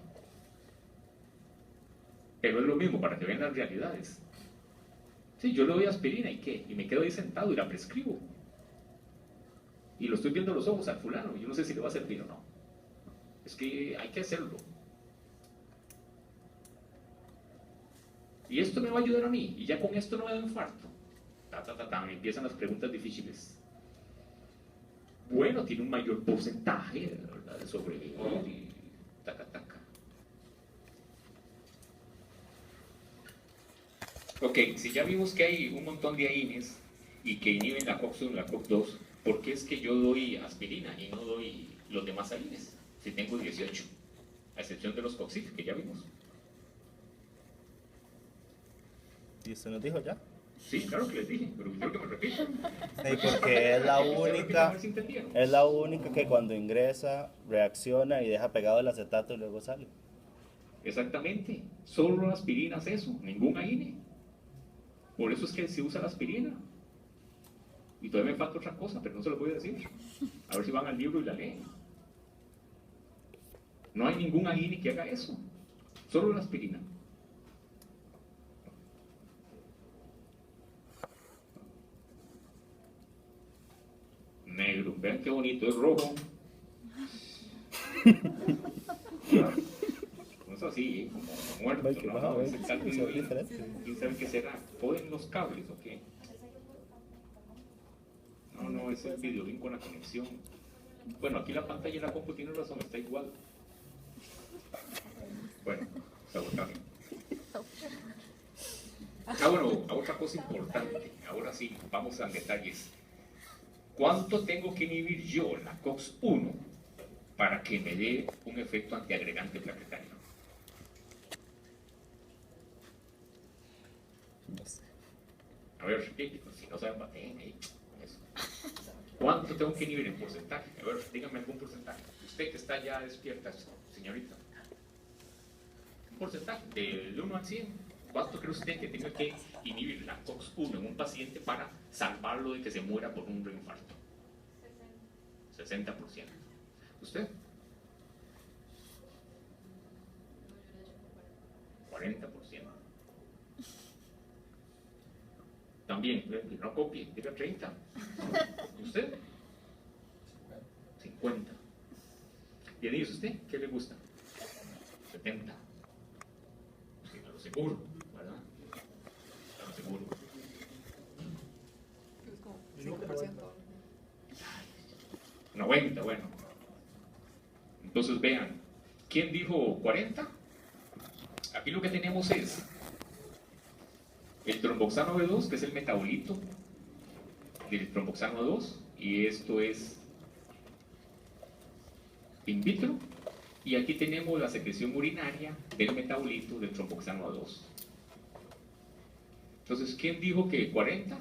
Pero es lo mismo para que vean las realidades. Sí, yo le doy aspirina y qué, y me quedo ahí sentado y la prescribo. Y lo estoy viendo a los ojos al fulano, y yo no sé si le va a servir o no. Es que hay que hacerlo. Y esto me va a ayudar a mí, y ya con esto no me da infarto. Me empiezan las preguntas difíciles. Bueno, tiene un mayor porcentaje, ¿verdad?, de sobrevivir y taca. Ok, si ya vimos que hay un montón de AINES y que inhiben la COX-1 y la COX-2, ¿por qué es que yo doy aspirina y no doy los demás AINES? Si tengo 18, a excepción de los COX-IF que ya vimos. ¿Y usted nos dijo ya? Sí, claro que les dije, pero quiero que me repitan. Sí, porque es la única, es la única que cuando ingresa reacciona y deja pegado el acetato y luego sale. Exactamente, solo la aspirina hace eso, ningún AINE. Por eso es que se usa la aspirina. Y todavía me falta otra cosa, pero no se lo voy a decir. A ver si van al libro y la leen. No hay ningún AINE que haga eso, solo la aspirina. Negro, vean qué bonito, es rojo. No es así, como muerto, Ay, qué no, baja, no, es el cálculo se ve ahí. diferente. ¿Quién sabe qué será? ¿Joden los cables o qué? No, es el videolink con la conexión. Bueno, aquí la pantalla de la compu tiene razón, está igual. Bueno, sabotaje. Bueno, otra cosa importante, ahora sí, vamos a detalles. ¿Cuánto tengo que inhibir yo la COX-1 para que me dé un efecto antiagregante plaquetario? No sé. A ver, si no saben, baten ahí con eso. ¿Cuánto tengo que inhibir en porcentaje? A ver, díganme algún porcentaje. Usted que está ya despierta, señorita. Un porcentaje del 1 al 100. ¿Cuánto cree usted que tenga que inhibir la COX-1 en un paciente para salvarlo de que se muera por un reinfarto? 60%. ¿Usted? 40%. También, no copie, diga 30. ¿Y usted? 50. ¿Y dice usted qué le gusta? 70. Sí, a lo seguro, ¿verdad? A lo seguro. Es como 5%. 90, bueno. Entonces vean, ¿quién dijo 40? Aquí lo que tenemos es el tromboxano B2, que es el metabolito del tromboxano 2, y esto es in vitro, y aquí tenemos la secreción urinaria del metabolito del tromboxano A2. Entonces, ¿quién dijo que 40?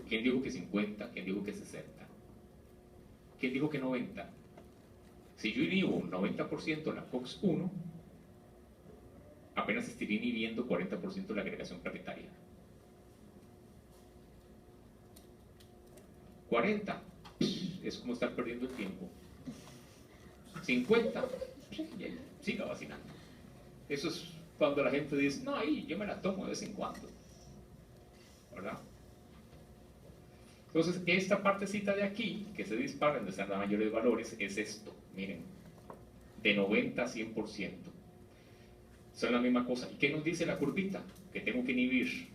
¿Quién dijo que 50? ¿Quién dijo que 60? ¿Quién dijo que 90? Si yo inhibo 90% la COX-1, apenas estaría inhibiendo 40% de la agregación plaquetaria. 40, es como estar perdiendo el tiempo. 50, siga vacilando. Eso es cuando la gente dice, no, ahí yo me la tomo de vez en cuando, ¿verdad? Entonces, esta partecita de aquí, que se dispara donde están los mayores valores, es esto, miren, de 90 a 100%. Son la misma cosa. ¿Y qué nos dice la curvita? Que tengo que inhibir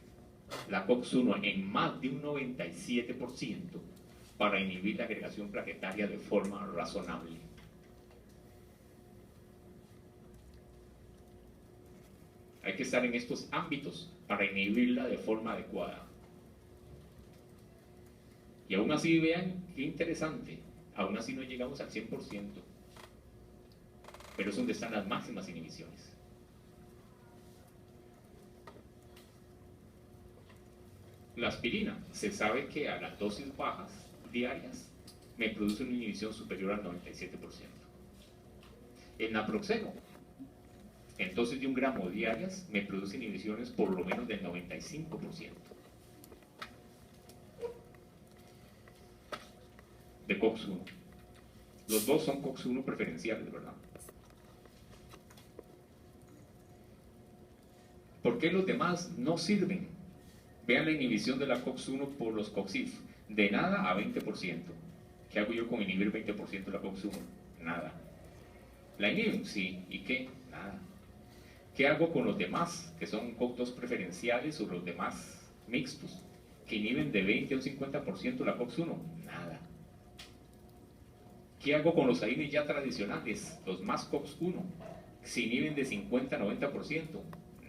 la COX-1 en más de un 97% para inhibir la agregación plaquetaria de forma razonable. Hay que estar en estos ámbitos para inhibirla de forma adecuada. Y aún así, vean qué interesante, aún así no llegamos al 100%, pero es donde están las máximas inhibiciones. La aspirina, se sabe que a las dosis bajas diarias me produce una inhibición superior al 97%. El naproxeno, en dosis de 1 gramo diarias, me produce inhibiciones por lo menos del 95% de COX-1. Los dos son COX-1 preferenciales, ¿verdad? ¿Por qué los demás no sirven? Vean la inhibición de la COX-1 por los COXIF, de nada a 20%. ¿Qué hago yo con inhibir 20% de la COX-1? Nada. ¿La inhiben? Sí. ¿Y qué? Nada. ¿Qué hago con los demás, que son COX-2 preferenciales o los demás mixtos, que inhiben de 20 a un 50% la COX-1? Nada. ¿Qué hago con los AINES ya tradicionales, los más COX-1, que se inhiben de 50 a 90%?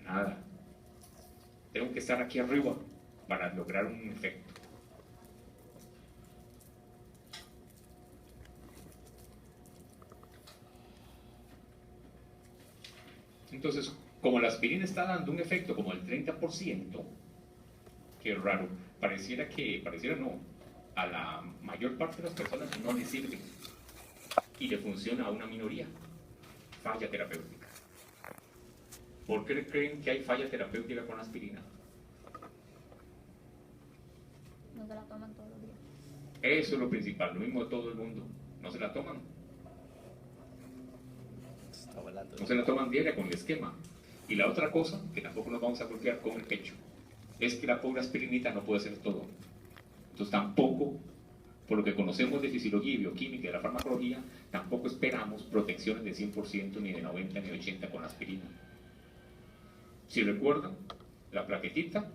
Nada. Tengo que estar aquí arriba para lograr un efecto. Entonces, como la aspirina está dando un efecto como el 30%, que raro, pareciera no, a la mayor parte de las personas no le sirve y le funciona a una minoría. Falla terapéutica. ¿Por qué creen que hay falla terapéutica con la aspirina? No se la toman todos los días. Eso es lo principal, lo mismo de todo el mundo. No se la toman. Está volando. No se la toman diaria con el esquema. Y la otra cosa, que tampoco nos vamos a golpear con el pecho, es que la pobre aspirinita no puede hacer todo. Entonces tampoco, por lo que conocemos de fisiología y bioquímica y de la farmacología, tampoco esperamos protecciones de 100%, ni de 90, ni de 80 con la aspirina. Si recuerdan, la plaquetita,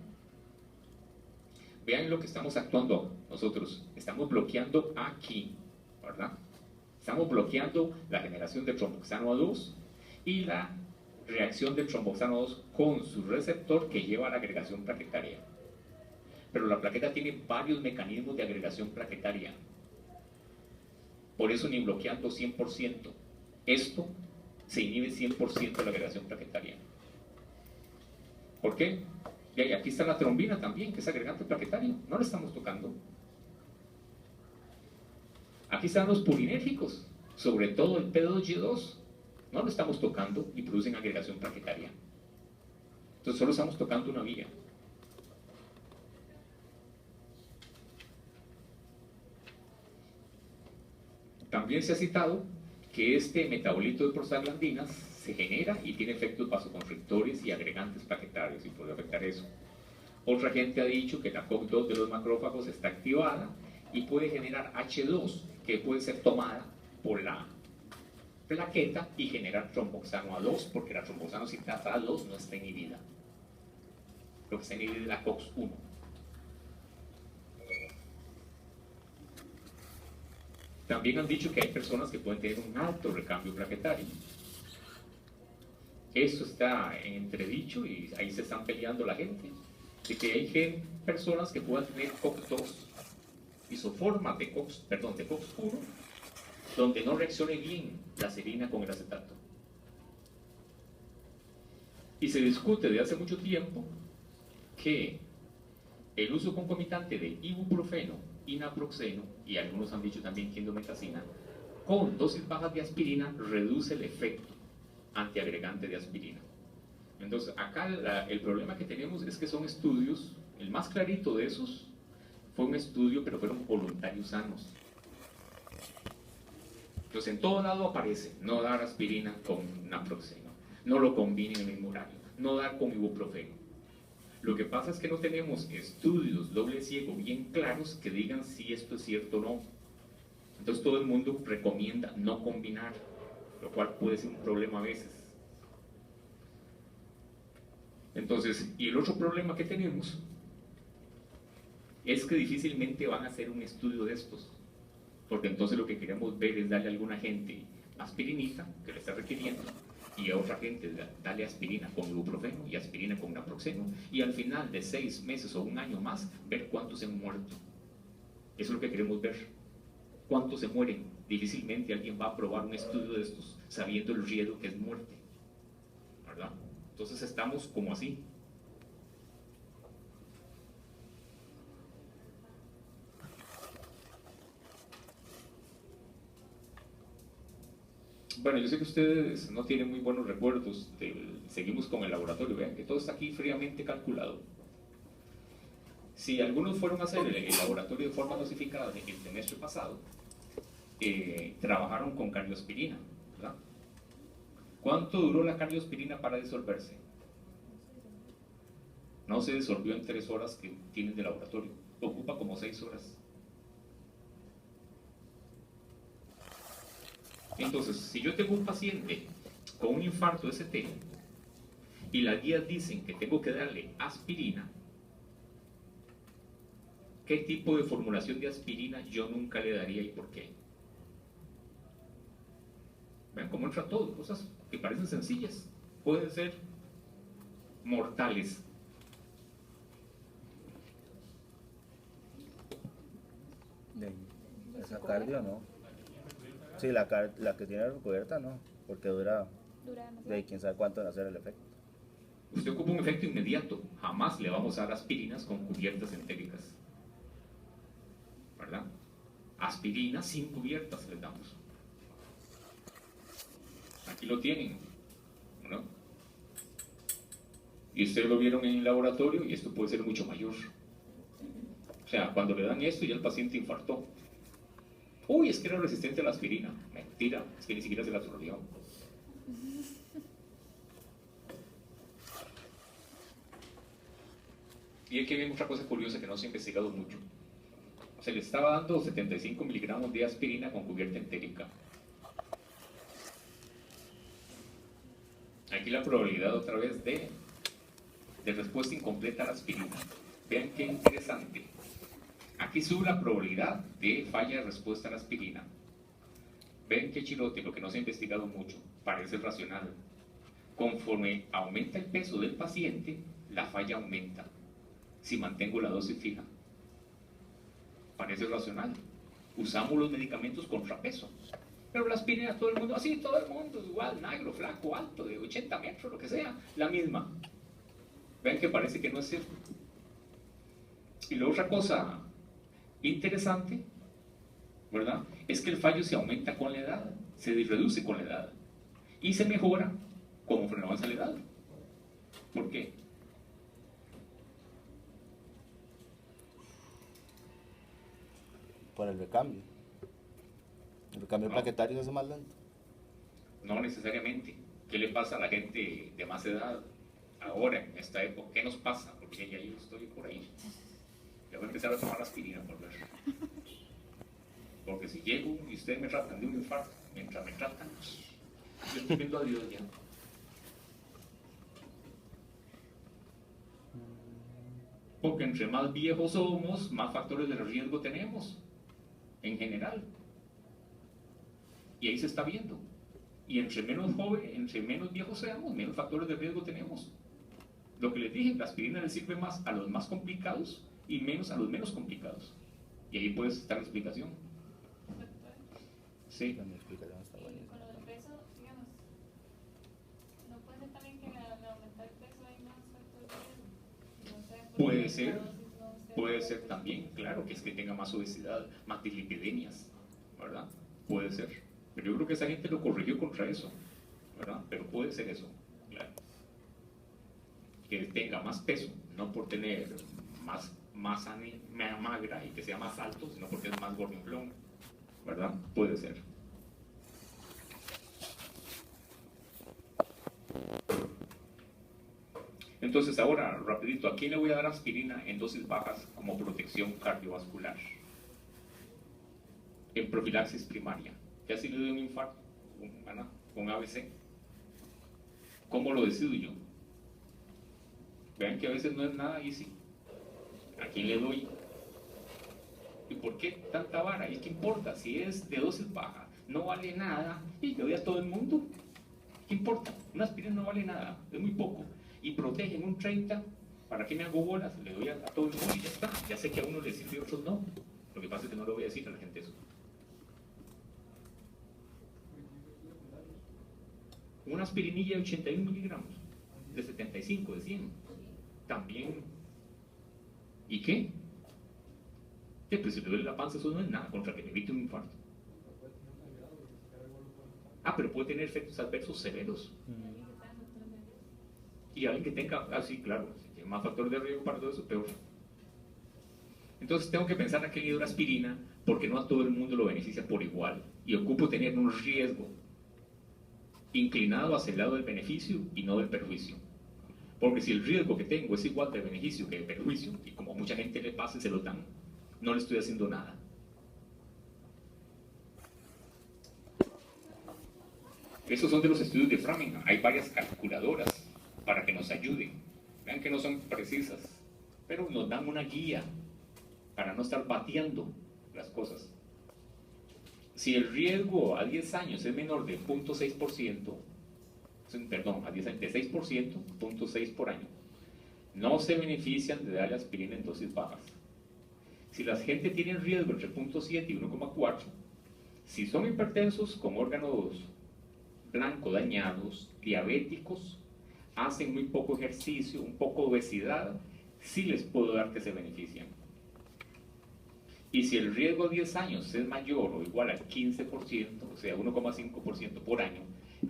vean lo que estamos actuando nosotros. Estamos bloqueando aquí, ¿verdad? Estamos bloqueando la generación de tromboxano A2 y la reacción del tromboxano A2 con su receptor que lleva a la agregación plaquetaria. Pero la plaqueta tiene varios mecanismos de agregación plaquetaria. Por eso ni bloqueando 100%. Esto se inhibe 100% de la agregación plaquetaria. ¿Por qué? Y aquí está la trombina también, que es agregante plaquetario. No la estamos tocando. Aquí están los purinérgicos, sobre todo el P2Y2. No lo estamos tocando y producen agregación plaquetaria. Entonces solo estamos tocando una vía. También se ha citado que este metabolito de prostaglandinas se genera y tiene efectos vasoconstrictores y agregantes plaquetarios y puede afectar eso. Otra gente ha dicho que la COX-2 de los macrófagos está activada y puede generar H2, que puede ser tomada por la plaqueta y generar tromboxano A2, porque la tromboxano sintasa A2 no está inhibida. Lo que está inhibida es la COX-1. También han dicho que hay personas que pueden tener un alto recambio plaquetario. Eso está en entredicho y ahí se están peleando la gente. De que hay personas que puedan tener COX-2, isoformas de COX-1, donde no reaccione bien la serina con el acetato. Y se discute desde hace mucho tiempo que el uso concomitante de ibuprofeno y naproxeno, y algunos han dicho también que indometacina, con dosis bajas de aspirina reduce el efecto antiagregante de aspirina. Entonces, acá el problema que tenemos es que son estudios, el más clarito de esos fue un estudio, pero fueron voluntarios sanos. Entonces, en todo lado aparece no dar aspirina con naproxeno, no lo combinen en el mismo horario, no dar con ibuprofeno. Lo que pasa es que no tenemos estudios doble ciego bien claros que digan si esto es cierto o no. Entonces, todo el mundo recomienda no combinar, lo cual puede ser un problema a veces. Entonces, y el otro problema que tenemos es que difícilmente van a hacer un estudio de estos, porque entonces lo que queremos ver es darle a alguna gente aspirinita, que le está requiriendo, y a otra gente darle aspirina con ibuprofeno y aspirina con naproxeno, y al final de 6 meses o un año más, ver cuántos se han muerto. Eso es lo que queremos ver. ¿Cuántos se mueren? Difícilmente alguien va a aprobar un estudio de estos sabiendo el riesgo que es muerte, ¿verdad? Entonces estamos como así. Bueno, yo sé que ustedes no tienen muy buenos recuerdos seguimos con el laboratorio, vean que todo está aquí fríamente calculado. Si algunos fueron a hacer el laboratorio de forma dosificada el semestre pasado, trabajaron con cardioaspirina, ¿verdad? ¿Cuánto duró la cardioaspirina para disolverse? No se disolvió en 3 horas que tienen de laboratorio, ocupa como 6 horas. Entonces, si yo tengo un paciente con un infarto ST y las guías dicen que tengo que darle aspirina, ¿qué tipo de formulación de aspirina yo nunca le daría y por qué? Vean cómo entra todo, cosas que parecen sencillas, pueden ser mortales. Esa cardio no. Sí, la que tiene recubierta no, porque dura de quién sabe cuánto en hacer el efecto. Usted ocupa un efecto inmediato, jamás le vamos a dar aspirinas con cubiertas entéricas, ¿verdad? Aspirina sin cubiertas les damos. Aquí lo tienen, ¿no? Y ustedes lo vieron en el laboratorio y esto puede ser mucho mayor. O sea, cuando le dan esto ya el paciente infartó. Uy, es que era resistente a la aspirina. Mentira, es que ni siquiera se la absorbió. Y aquí viene otra cosa curiosa que no se ha investigado mucho. Se le estaba dando 75 miligramos de aspirina con cubierta entérica. Aquí la probabilidad otra vez de respuesta incompleta a la aspirina. Vean qué interesante. Aquí sube la probabilidad de falla de respuesta a la aspirina. Ven qué chirote, lo que no se ha investigado mucho, parece racional. Conforme aumenta el peso del paciente, la falla aumenta. Si mantengo la dosis fija. Parece racional. Usamos los medicamentos contrapeso. Pero la aspirina, todo el mundo, así, todo el mundo, igual, negro, flaco, alto, de 80 metros, lo que sea, la misma. Ven que parece que no es cierto. Y la otra cosa interesante, ¿verdad? Es que el fallo se aumenta con la edad, se reduce con la edad y se mejora conforme avanza la edad. ¿Por qué? Por el recambio. El recambio plaquetario se hace más lento. No necesariamente. ¿Qué le pasa a la gente de más edad ahora, en esta época? ¿Qué nos pasa? Porque ya yo estoy por ahí. Ya voy a empezar a tomar aspirina por ver. Porque si llego y ustedes me tratan de un infarto, mientras me tratan, yo estoy viendo a Dios ya. Porque entre más viejos somos, más factores de riesgo tenemos, en general. Y ahí se está viendo. Y entre menos jóvenes, entre menos viejos seamos, menos factores de riesgo tenemos. Lo que les dije, la aspirina le sirve más a los más complicados y menos a los menos complicados. Y ahí puede estar la explicación. Sí. Mi explicación está buena. Con lo del peso, digamos, ¿no puede ser también que al aumentar el peso hay más factores de riesgo? No sé, porque Puede la ser, dosis no se puede reduce. ser también, claro, que es que tenga más obesidad, más dislipidemias, ¿verdad? Puede ser. Pero yo creo que esa gente lo corrigió contra eso, ¿verdad? Pero puede ser eso, claro. Que tenga más peso, no por tener más masa magra y que sea más alto, sino porque es más gordinflón, ¿verdad? Puede ser. Entonces ahora, rapidito, ¿a quién le voy a dar aspirina en dosis bajas como protección cardiovascular? En profilaxis primaria. ¿Qué si le doy un infarto? Un ABC. ¿Cómo lo decido yo? Vean que a veces no es nada easy. ¿A quién le doy? ¿Y por qué tanta vara? ¿Y qué importa? Si es de dosis baja, no vale nada. Y le doy a todo el mundo. ¿Qué importa? Una aspirina no vale nada, es muy poco. Y protege en un 30, ¿para qué me hago bolas? Le doy a todo el mundo y ya está. Ya sé que a uno le sirve y a otros no. Lo que pasa es que no le voy a decir a la gente eso. Una aspirinilla de 81 miligramos, de 75, de 100, también. ¿Y qué? Pues si le duele la panza, eso no es nada contra que me evite un infarto. Ah, pero puede tener efectos adversos severos. Y alguien que tenga, sí, claro, si tiene más factores de riesgo para todo eso, peor. Entonces tengo que pensar a qué le doy la aspirina, porque no a todo el mundo lo beneficia por igual. Y ocupo tener un riesgo inclinado hacia el lado del beneficio y no del perjuicio. Porque si el riesgo que tengo es igual de beneficio que de perjuicio, y como a mucha gente le pasa y se lo dan, no le estoy haciendo nada. Estos son de los estudios de Framingham. Hay varias calculadoras para que nos ayuden. Vean que no son precisas, pero nos dan una guía para no estar bateando las cosas. Si el riesgo a 10 años es menor de 0.6%, perdón, a 10 años, de 6%, 0.6 por año, no se benefician de darle aspirina en dosis bajas. Si la gente tiene riesgo entre 0.7 y 1.4, si son hipertensos con órganos blancos dañados, diabéticos, hacen muy poco ejercicio, un poco de obesidad, sí les puedo dar que se benefician. Y si el riesgo a 10 años es mayor o igual al 15%, o sea, 1,5% por año,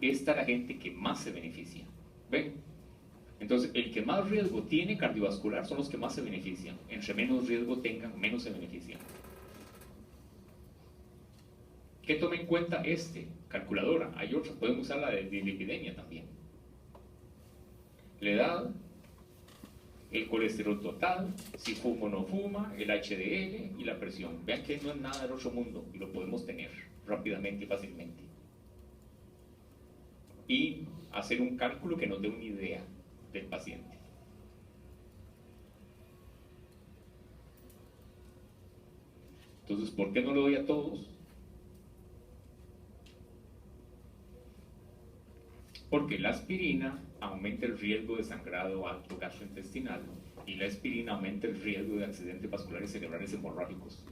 esta es la gente que más se beneficia. ¿Ven? Entonces, el que más riesgo tiene cardiovascular son los que más se benefician. Entre menos riesgo tengan, menos se benefician. ¿Qué toma en cuenta calculadora? Hay otra, podemos usar la de lipidemia también. La edad, el colesterol total, si fuma o no fuma, el HDL y la presión. Vean que no es nada del otro mundo y lo podemos tener rápidamente y fácilmente. Y hacer un cálculo que nos dé una idea del paciente. Entonces, ¿por qué no lo doy a todos? Porque la aspirina aumenta el riesgo de sangrado alto gastrointestinal y la aspirina aumenta el riesgo de accidentes vasculares cerebrales hemorrágicos.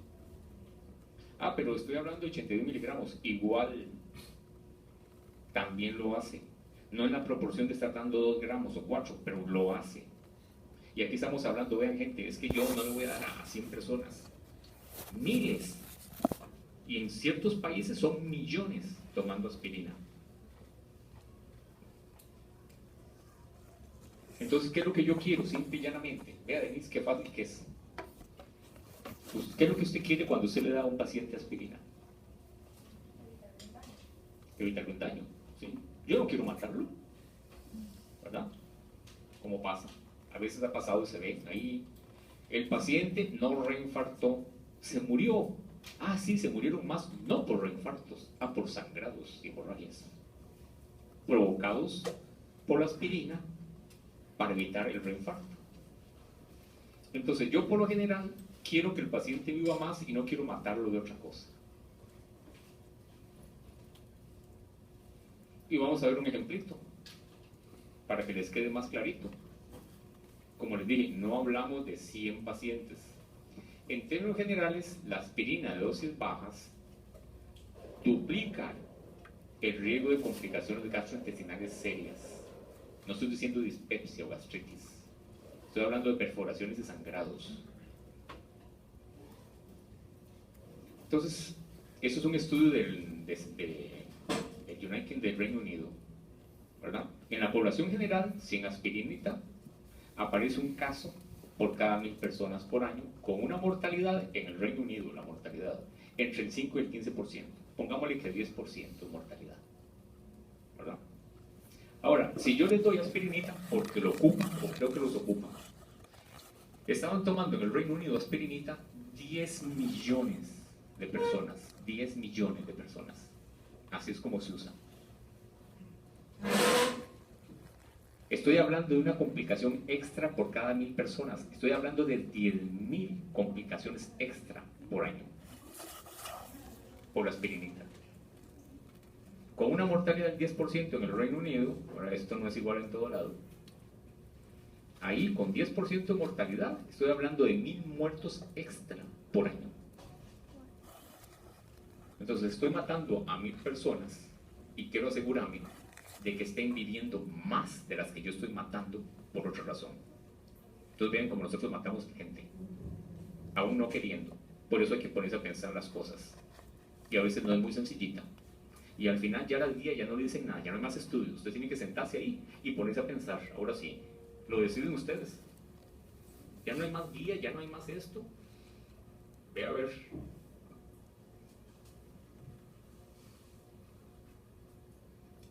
Ah, pero estoy hablando de 82 miligramos. Igual, también lo hace. No en la proporción de estar dando 2 gramos o 4, pero lo hace. Y aquí estamos hablando, vean gente, es que yo no le voy a dar a 100 personas. Miles. Y en ciertos países son millones tomando aspirina. Entonces, ¿qué es lo que yo quiero? Simple y llanamente. Vea, Denise, qué fácil que es. Pues, ¿qué es lo que usted quiere cuando usted le da a un paciente aspirina? Evitarle un daño, ¿sí? Yo no quiero matarlo, ¿verdad? ¿Cómo pasa? A veces ha pasado y se ve ahí. El paciente no reinfartó, se murió. Ah, sí, se murieron más, no por reinfartos, por sangrados y hemorragias provocados por la aspirina para evitar el reinfarto. Entonces yo por lo general quiero que el paciente viva más y no quiero matarlo de otra cosa. Y vamos a ver un ejemplito para que les quede más clarito. Como les dije, no hablamos de 100 pacientes. En términos generales, la aspirina de dosis bajas duplica el riesgo de complicaciones gastrointestinales serias. No estoy diciendo dispepsia o gastritis. Estoy hablando de perforaciones y sangrados. Entonces, eso es un estudio del United del Reino Unido, ¿verdad? En la población general, sin aspirinita, aparece un caso por cada 1000 personas por año, con una mortalidad en el Reino Unido, la mortalidad, entre el 5 y el 15%. Pongámosle que 10% de mortalidad, ¿verdad? Ahora, si yo les doy aspirinita porque lo ocupan, o creo que los ocupan, estaban tomando en el Reino Unido aspirinita 10 millones de personas, 10 millones de personas. Así es como se usa. Estoy hablando de una complicación extra por cada 1000 personas. Estoy hablando de 10.000 complicaciones extra por año por la aspirinita. Con una mortalidad del 10% en el Reino Unido, ahora esto no es igual en todo lado, ahí con 10% de mortalidad, estoy hablando de 1000 muertos extra por año. Entonces estoy matando a 1000 personas y quiero asegurarme de que estén viviendo más de las que yo estoy matando por otra razón. Entonces vean cómo nosotros matamos gente, aún no queriendo. Por eso hay que ponerse a pensar las cosas. Y a veces no es muy sencillita. Y al final ya las guías ya no le dicen nada, ya no hay más estudios. Usted tiene que sentarse ahí y ponerse a pensar. Ahora sí, lo deciden ustedes. Ya no hay más guía, ya no hay más esto. Ve a ver.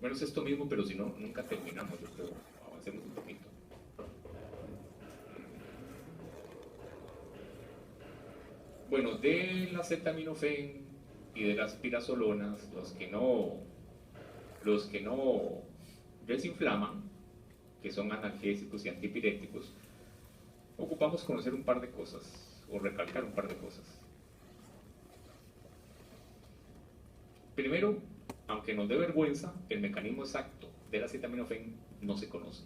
Bueno, es esto mismo, pero si no, nunca terminamos, yo creo. Avancemos un poquito. Bueno, de la acetaminofén y de las pirazolonas, los que no desinflaman, que son analgésicos y antipiréticos, ocupamos conocer un par de cosas, o recalcar un par de cosas. Primero, aunque nos dé vergüenza, el mecanismo exacto del acetaminofén no se conoce.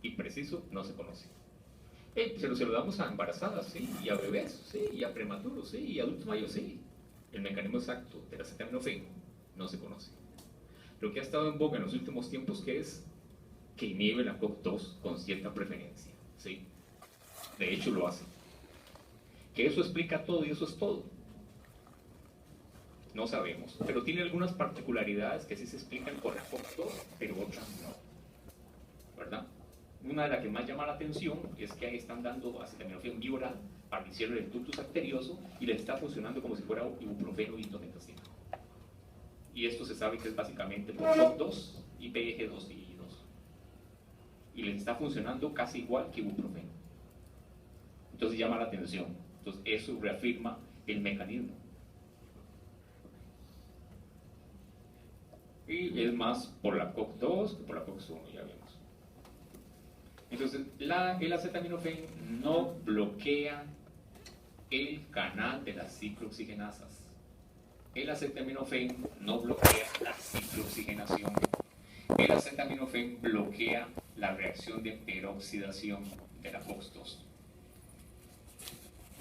Y preciso, no se conoce. Se lo damos a embarazadas, sí, y a bebés, sí, y a prematuros, sí, y a adultos mayores, sí. El mecanismo exacto del acetaminofén no se conoce. Lo que ha estado en boga en los últimos tiempos, que es que inhibe la COX-2 con cierta preferencia, sí. De hecho, lo hace. Que eso explica todo y eso es todo. No sabemos, pero tiene algunas particularidades que sí se explican por la COX-2, pero otras no. ¿Verdad? Una de las que más llama la atención es que ahí están dando acetaminofén bioral para el cierre del ductus arterioso y le está funcionando como si fuera ibuprofeno y indometacina. Y esto se sabe que es básicamente por COX-2 y PEG2 y 2. Y le está funcionando casi igual que ibuprofeno. Entonces llama la atención. Entonces eso reafirma el mecanismo. Y es más por la COX-2 que por la COX-1, ya vimos. Entonces, el acetaminofén no bloquea el canal de las ciclooxigenasas. El acetaminofén no bloquea la ciclooxigenación. El acetaminofén bloquea la reacción de peroxidación de la COX-2.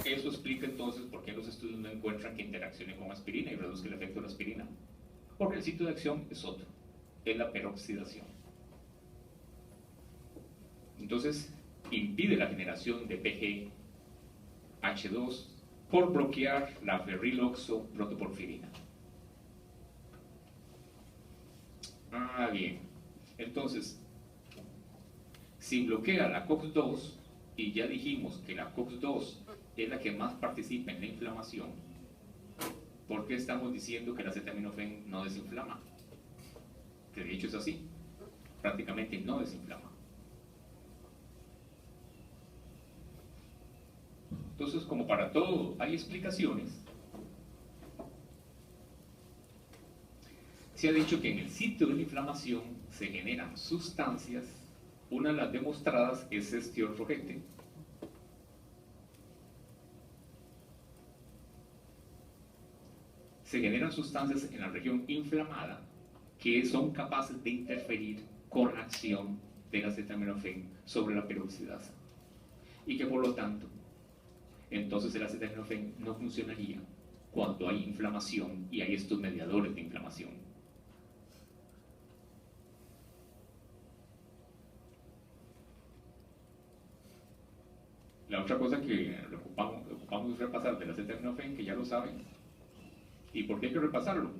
Eso explica entonces por qué los estudios no encuentran que interaccione con aspirina y reduzca el efecto de la aspirina. Porque el sitio de acción es otro, es la peroxidación. Entonces, impide la generación de PGH2 por bloquear la ferriloxoprotoporfirina. Bien. Entonces, si bloquea la COX-2, y ya dijimos que la COX-2 es la que más participa en la inflamación, ¿por qué estamos diciendo que el acetaminofén no desinflama? Que de hecho es así, prácticamente no desinflama. Entonces, como para todo hay explicaciones, se ha dicho que en el sitio de la inflamación se generan sustancias. Una de las demostradas es estiolfogete. Se generan sustancias en la región inflamada que son capaces de interferir con la acción del acetaminofén sobre la peroxidasa. Y que por lo tanto, entonces el acetaminofén no funcionaría cuando hay inflamación y hay estos mediadores de inflamación. La otra cosa que ocupamos repasar del acetaminofén, que ya lo saben, ¿y por qué hay que repasarlo?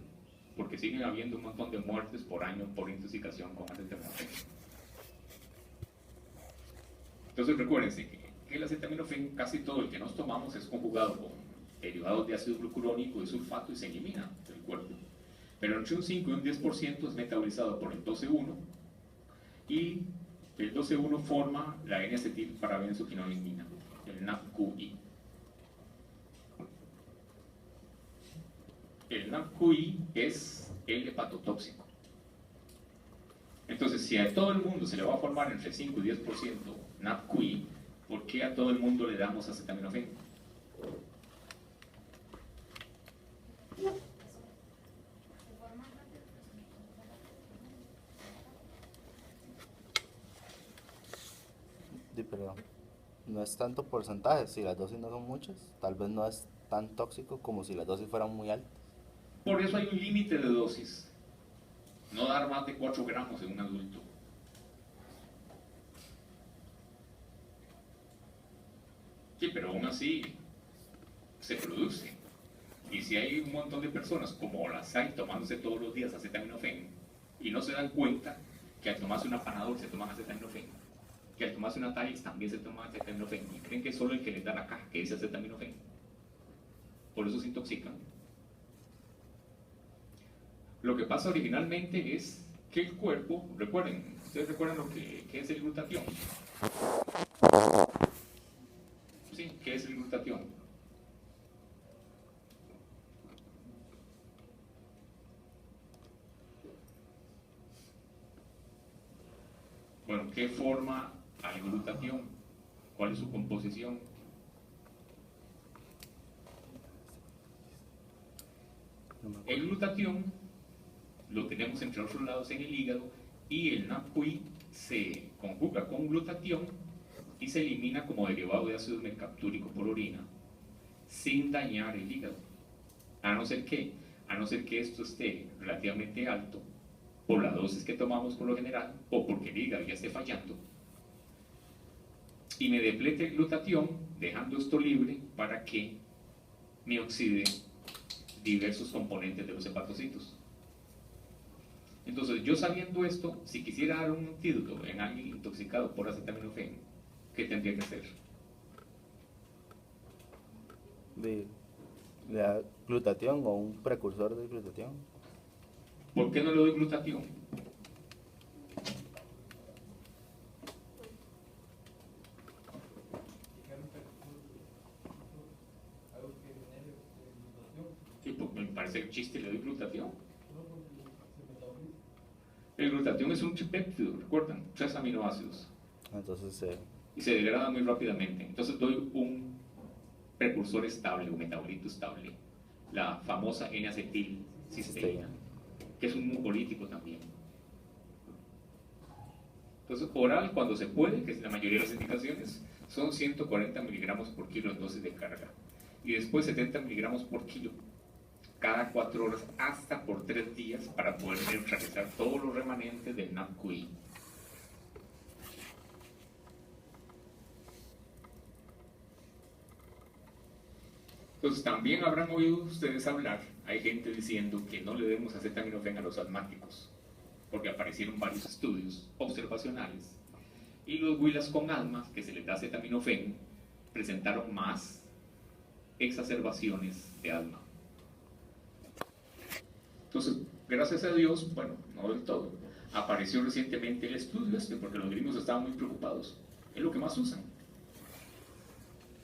Porque siguen habiendo un montón de muertes por año por intoxicación con acetaminofén. Entonces recuérdense que el acetaminofén, casi todo el que nos tomamos es conjugado con derivados de ácido glucurónico y sulfato y se elimina del cuerpo. Pero entre un 5 y un 10% es metabolizado por el 12,1 y el 12,1 forma la N-acetilparabenzoquinolinina, el NAPQI. El NAPQI es el hepatotóxico. Entonces, si a todo el mundo se le va a formar entre 5 y 10% NAPQI, ¿por qué a todo el mundo le damos acetaminofén? Sí, pero no es tanto porcentaje. Si las dosis no son muchas, tal vez no es tan tóxico como si las dosis fueran muy altas. Por eso hay un límite de dosis. No dar más de 4 gramos en un adulto. Sí, pero aún así se produce. Y si hay un montón de personas, como las hay, tomándose todos los días acetaminofén, y no se dan cuenta que al tomarse un apanador se toman acetaminofén, que al tomarse una Talix también se toman acetaminofén, y creen que es solo el que les da la caja que dice acetaminofén. Por eso se intoxican. Lo que pasa originalmente es que el cuerpo, recuerden, ustedes recuerdan lo que es el glutatión. Sí, ¿qué es el glutatión? Bueno, ¿qué forma al glutatión? ¿Cuál es su composición? El glutatión lo tenemos entre otros lados en el hígado y el NAPQI se conjuga con glutatión y se elimina como derivado de ácido mercaptúrico por orina sin dañar el hígado, a no ser que esto esté relativamente alto por la dosis que tomamos por lo general o porque el hígado ya esté fallando y me deplete el glutatión dejando esto libre para que me oxide diversos componentes de los hepatocitos. Entonces, yo sabiendo esto, si quisiera dar un antídoto en alguien intoxicado por acetaminofén, ¿qué tendría que hacer? ¿Le da glutatión o un precursor de glutatión? ¿Por qué no le doy glutatión? Sí, pues me parece un chiste, le doy glutatión. El glutatión es un tripéptido, ¿recuerdan? 3 aminoácidos. Entonces, Y se degrada muy rápidamente. Entonces doy un precursor estable, un metabolito estable, la famosa N-acetilcisteína, que es un mucolítico también. Entonces, oral, cuando se puede, que es la mayoría de las indicaciones, son 140 miligramos por kilo en dosis de carga. Y después 70 miligramos por kilo cada 4 horas hasta por 3 días para poder neutralizar todos los remanentes del NAPQI. Entonces también habrán oído ustedes hablar, hay gente diciendo que no le demos acetaminofén a los asmáticos, porque aparecieron varios estudios observacionales y los huilas con asma que se les da acetaminofén presentaron más exacerbaciones de asma. Entonces, gracias a Dios, bueno, no del todo, apareció recientemente el estudio porque los gringos estaban muy preocupados. Es lo que más usan.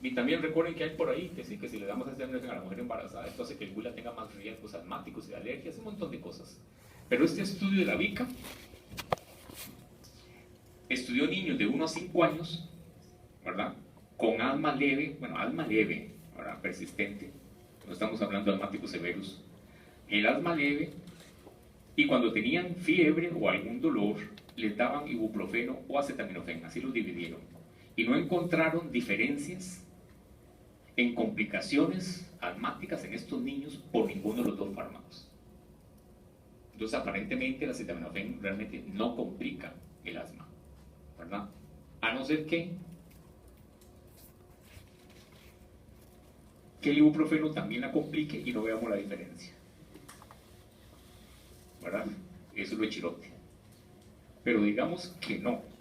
Y también recuerden que hay por ahí que sí, que si le damos acetaminofén a la mujer embarazada, esto hace que el huila tenga más riesgos asmáticos y de alergias, un montón de cosas. Pero este estudio de la VICA estudió niños de 1 a 5 años, ¿verdad? Con asma leve, ¿verdad? Persistente. No estamos hablando de asmáticos severos. El asma leve, y cuando tenían fiebre o algún dolor, les daban ibuprofeno o acetaminofén, así los dividieron. Y no encontraron diferencias en complicaciones asmáticas en estos niños por ninguno de los dos fármacos. Entonces, aparentemente, el acetaminofén realmente no complica el asma, ¿verdad? A no ser que el ibuprofeno también la complique y no veamos la diferencia, ¿verdad? Eso es lo chirote. Pero digamos que no.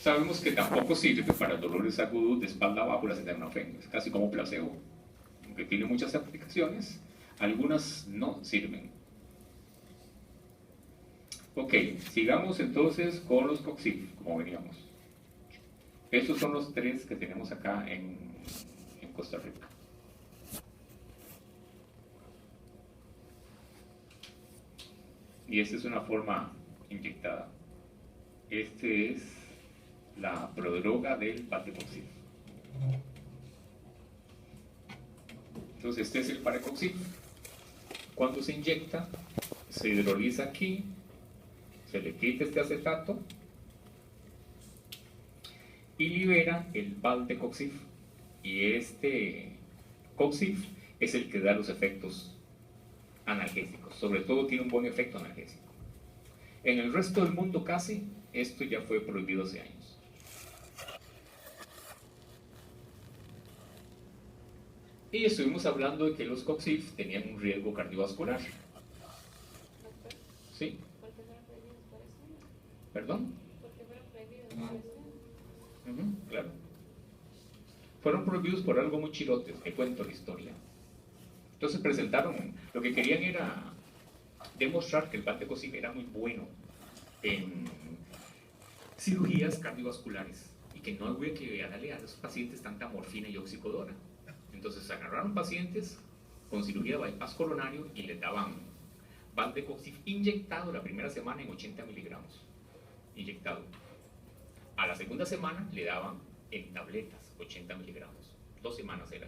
Sabemos que tampoco sirve para dolores agudos de espalda abajo el acetaminofén, es casi como placebo, aunque tiene muchas aplicaciones, algunas no sirven. Ok, sigamos entonces con los COXIF, como veníamos. Estos son los 3 que tenemos acá en Costa Rica. Y esta es una forma inyectada. Este es la prodroga del Patecoxib. Entonces este es el Patecoxib. Cuando se inyecta, se hidroliza aquí, se le quita este acetato y libera el Valdecoxib. Y este Coxib es el que da los efectos analgésicos. Sobre todo tiene un buen efecto analgésico. En el resto del mundo casi, esto ya fue prohibido hace años. Y estuvimos hablando de que los COXIF tenían un riesgo cardiovascular. ¿Sí? ¿Por qué fueron prohibidos por eso? ¿Perdón? ¿Por qué fueron prohibidos por eso? Claro. Fueron prohibidos por algo muy chirote, te cuento la historia. Entonces presentaron, lo que querían era demostrar que el Valdecoxib era muy bueno en cirugías cardiovasculares y que no había que darle a los pacientes tanta morfina y oxicodona. Entonces agarraron pacientes con cirugía de bypass coronario y les daban Valdecoxib inyectado la primera semana en 80 miligramos, inyectado. A la segunda semana le daban en tabletas 80 miligramos, 2 semanas era.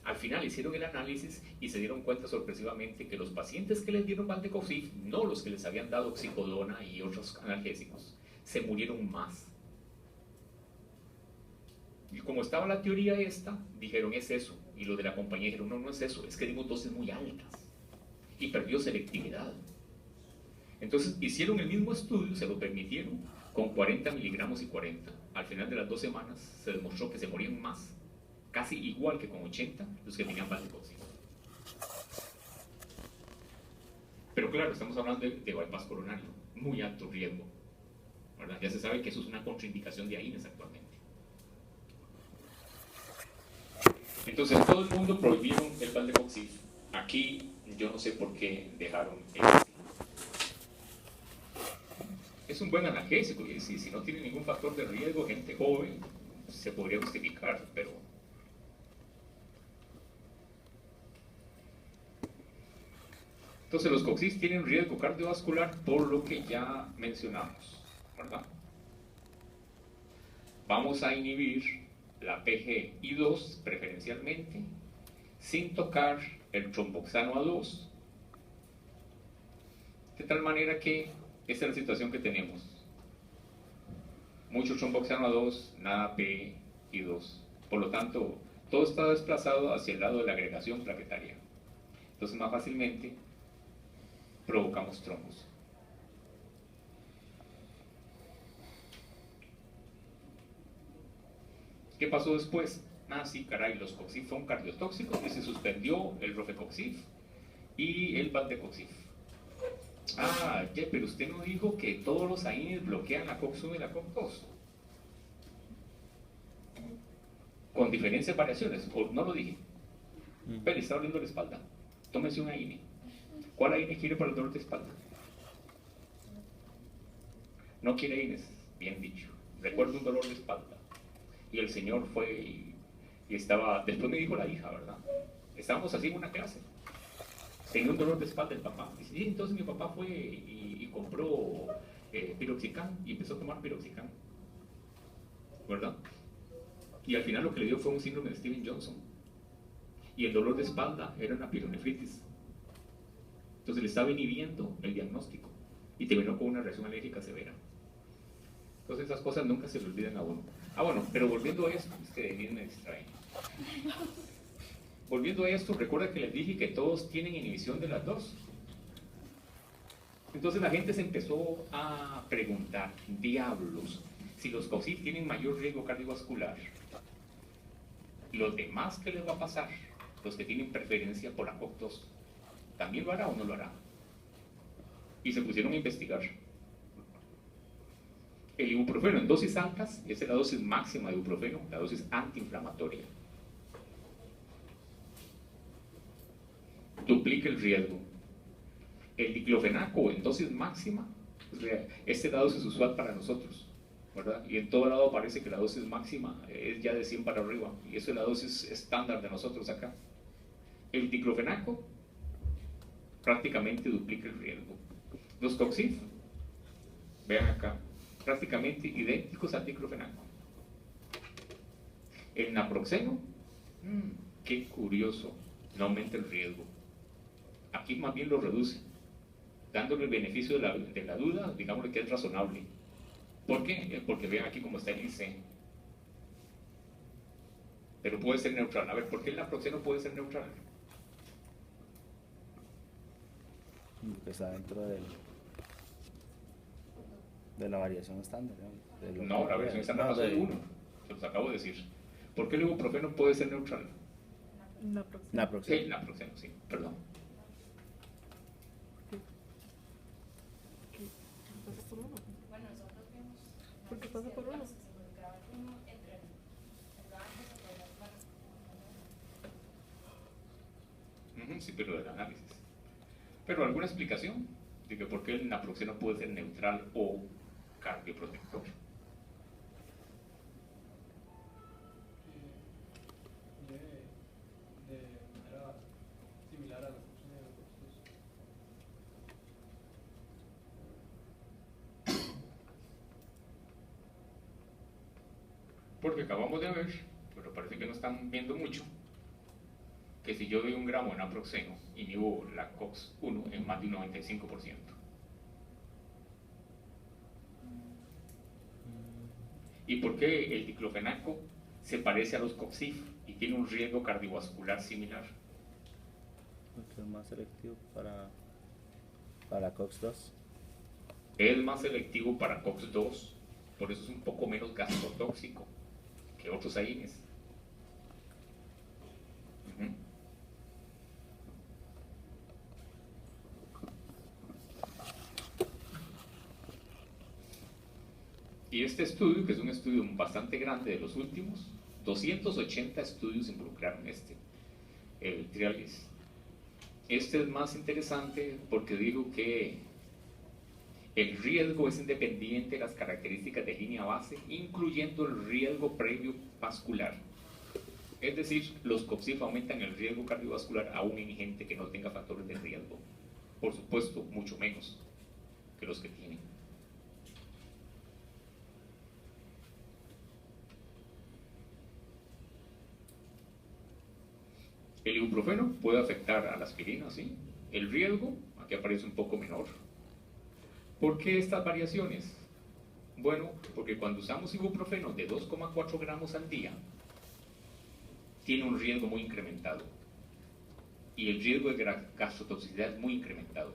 Al final hicieron el análisis y se dieron cuenta sorpresivamente que los pacientes que les dieron Valdecoxib, no los que les habían dado oxicodona y otros analgésicos, se murieron más. Y como estaba la teoría esta, dijeron es eso. Y los de la compañía dijeron no, no es eso, es que dimos dosis muy altas. Y perdió selectividad. Entonces hicieron el mismo estudio, se lo permitieron, con 40 miligramos y 40. Al final de las 2 semanas se demostró que se morían más, casi igual que con 80, los que tenían Valdecoxib. Pero claro, estamos hablando de bypass coronario, muy alto riesgo, ¿verdad? Ya se sabe que eso es una contraindicación de AINES actualmente. Entonces, en todo el mundo prohibieron el Valdecoxib. Aquí, yo no sé por qué dejaron el. Es un buen analgésico y si no tiene ningún factor de riesgo, gente joven, se podría justificar, pero. Entonces, los COXIF tienen riesgo cardiovascular por lo que ya mencionamos, ¿verdad? Vamos a inhibir la PGI2 preferencialmente, sin tocar el tromboxano A2, de tal manera que esta es la situación que tenemos. Mucho tromboxano A2, nada PGI2. Por lo tanto, todo está desplazado hacia el lado de la agregación plaquetaria. Entonces, más fácilmente provocamos trombos. ¿Qué pasó después? Ah, sí, caray, los COXIF son cardiotóxicos y se suspendió el Rofecoxib y el Valdecoxib. Ah, pero usted no dijo que todos los AINES bloquean la COX-1 y la COX-2. Con diferentes variaciones, o no lo dije. Pero está doliendo la espalda. Tómese un AINE. ¿Cuál AINE quiere para el dolor de espalda? No quiere AINES, bien dicho. Recuerdo un dolor de espalda. Y el señor fue y estaba, después me dijo la hija, ¿verdad? Estábamos así en una clase. Tenía un dolor de espalda el papá. Y entonces mi papá fue y compró piroxicam y empezó a tomar piroxicam, ¿verdad? Y al final lo que le dio fue un síndrome de Steven Johnson. Y el dolor de espalda era una pielonefritis. Entonces le estaba inhibiendo el diagnóstico y terminó con una reacción alérgica severa. Entonces esas cosas nunca se le olvidan a uno. Ah, bueno, pero volviendo a esto, es que de mí me distrae. Volviendo a esto, recuerda que les dije que todos tienen inhibición de las dos. Entonces la gente se empezó a preguntar, diablos, si los COXIF tienen mayor riesgo cardiovascular, ¿los demás qué les va a pasar? Los que tienen preferencia por la COX-2, ¿también lo hará o no lo hará? Y se pusieron a investigar. El ibuprofeno en dosis altas, esa es la dosis máxima de ibuprofeno, la dosis antiinflamatoria. Duplica el riesgo. El diclofenaco en dosis máxima, esta es la dosis usual para nosotros, ¿verdad? Y en todo lado parece que la dosis máxima es ya de 100 para arriba, y eso es la dosis estándar de nosotros acá. El diclofenaco prácticamente duplica el riesgo. Los COXIF, vean acá, prácticamente idénticos al diclofenaco. El naproxeno, qué curioso, no aumenta el riesgo. Aquí más bien lo reduce, dándole el beneficio de la duda, digámosle que es razonable. ¿Por qué? Porque vean aquí cómo está el IC. Pero puede ser neutral. A ver, ¿por qué el naproxeno puede ser neutral? Está dentro de la variación estándar. No, la variación estándar pasó de 1. Se los acabo de decir. ¿Por qué el ibuprofeno puede ser neutral? Naproxeno. Naproxeno. Sí, naproxeno, sí, perdón. ¿Qué pasa por uno? Bueno, nosotros vimos. ¿Por qué pasa por uno? Se involucraba uno entre el banco, se podía jugar. Ujú, sí, pero del análisis. Pero alguna explicación de que por qué el naproxeno puede ser neutral o cardioprotector. De manera similar a las opciones de los otros. Porque acabamos de ver, pero parece que no están viendo mucho, que si yo doy 1 gramo de naproxeno, inhibo la COX-1 en más de un 95%. ¿Y por qué el diclofenaco se parece a los COXIF y tiene un riesgo cardiovascular similar? Porque es más selectivo para COX-2. Es más selectivo para COX-2, por eso es un poco menos gastrotóxico que otros AINES. Ujú. Y este estudio, que es un estudio bastante grande de los últimos, 280 estudios involucraron el Trialis. Este es más interesante porque digo que el riesgo es independiente de las características de línea base, incluyendo el riesgo previo vascular. Es decir, los COXIF aumentan el riesgo cardiovascular aún en gente que no tenga factores de riesgo. Por supuesto, mucho menos que los que tienen. El ibuprofeno puede afectar a la aspirina, ¿sí? El riesgo, aquí aparece un poco menor. ¿Por qué estas variaciones? Bueno, porque cuando usamos ibuprofeno de 2,4 gramos al día, tiene un riesgo muy incrementado. Y el riesgo de gastrotoxicidad es muy incrementado.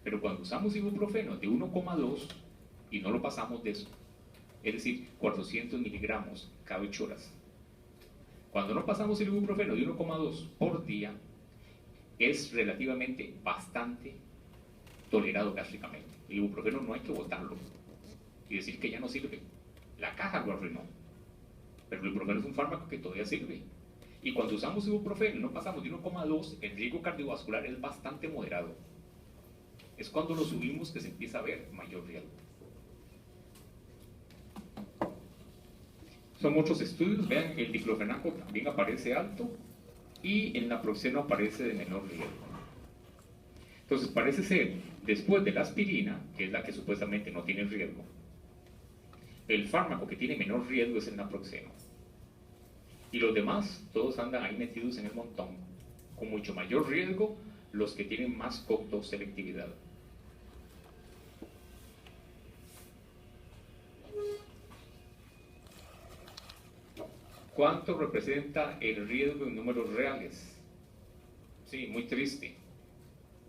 Pero cuando usamos ibuprofeno de 1,2 y no lo pasamos de eso, es decir, 400 miligramos cada 8 horas, cuando no pasamos el ibuprofeno de 1,2 por día, es relativamente bastante tolerado gástricamente. El ibuprofeno no hay que botarlo y decir que ya no sirve. La caja lo arruinó. Pero el ibuprofeno es un fármaco que todavía sirve. Y cuando usamos ibuprofeno y no pasamos de 1,2, el riesgo cardiovascular es bastante moderado. Es cuando lo subimos que se empieza a ver mayor riesgo. Son muchos estudios, vean que el diclofenaco también aparece alto y el naproxeno aparece de menor riesgo. Entonces parece ser, después de la aspirina, que es la que supuestamente no tiene riesgo, el fármaco que tiene menor riesgo es el naproxeno. Y los demás, todos andan ahí metidos en el montón, con mucho mayor riesgo los que tienen más COX-2 selectividad. ¿Cuánto representa el riesgo en números reales? Sí, muy triste.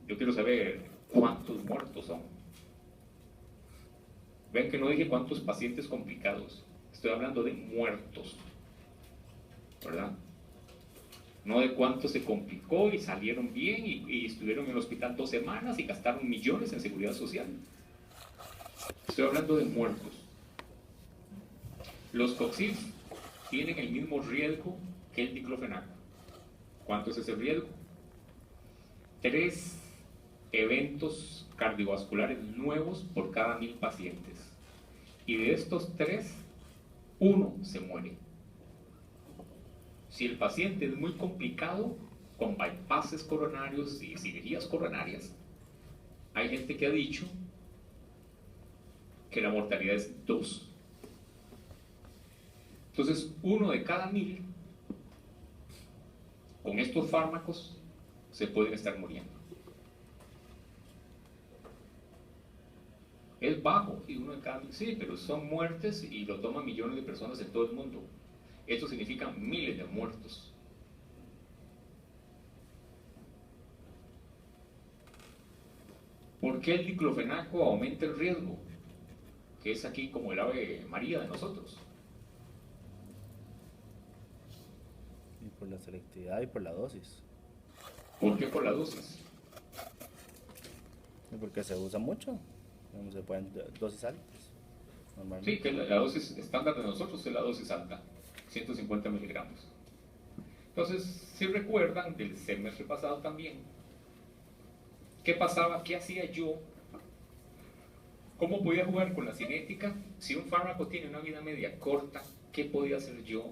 Yo quiero saber cuántos muertos son. Ven que no dije cuántos pacientes complicados. Estoy hablando de muertos. ¿Verdad? No de cuánto se complicó y salieron bien y estuvieron en el hospital 2 semanas y gastaron millones en seguridad social. Estoy hablando de muertos. Los COXIF tienen el mismo riesgo que el diclofenaco. ¿Cuánto es ese riesgo? 3 eventos cardiovasculares nuevos por cada 1000 pacientes. Y de estos 3, 1 se muere. Si el paciente es muy complicado, con bypasses coronarios y cirugías coronarias, hay gente que ha dicho que la mortalidad es 2. Entonces, 1 de cada 1000 con estos fármacos se pueden estar muriendo. Es bajo, y 1 de cada 1000, sí, pero son muertes y lo toman millones de personas en todo el mundo. Esto significa miles de muertos. ¿Por qué el diclofenaco aumenta el riesgo? Que es aquí como el Ave María de nosotros. Por la selectividad y por la dosis. ¿Por qué por la dosis? Y porque se usa mucho. Digamos, se pueden dosis altas. Normalmente. Sí, que la dosis estándar de nosotros es la dosis alta, 150 miligramos. Entonces, si recuerdan del semestre pasado también, ¿qué pasaba? ¿Qué hacía yo? ¿Cómo podía jugar con la cinética? Si un fármaco tiene una vida media corta, ¿qué podía hacer yo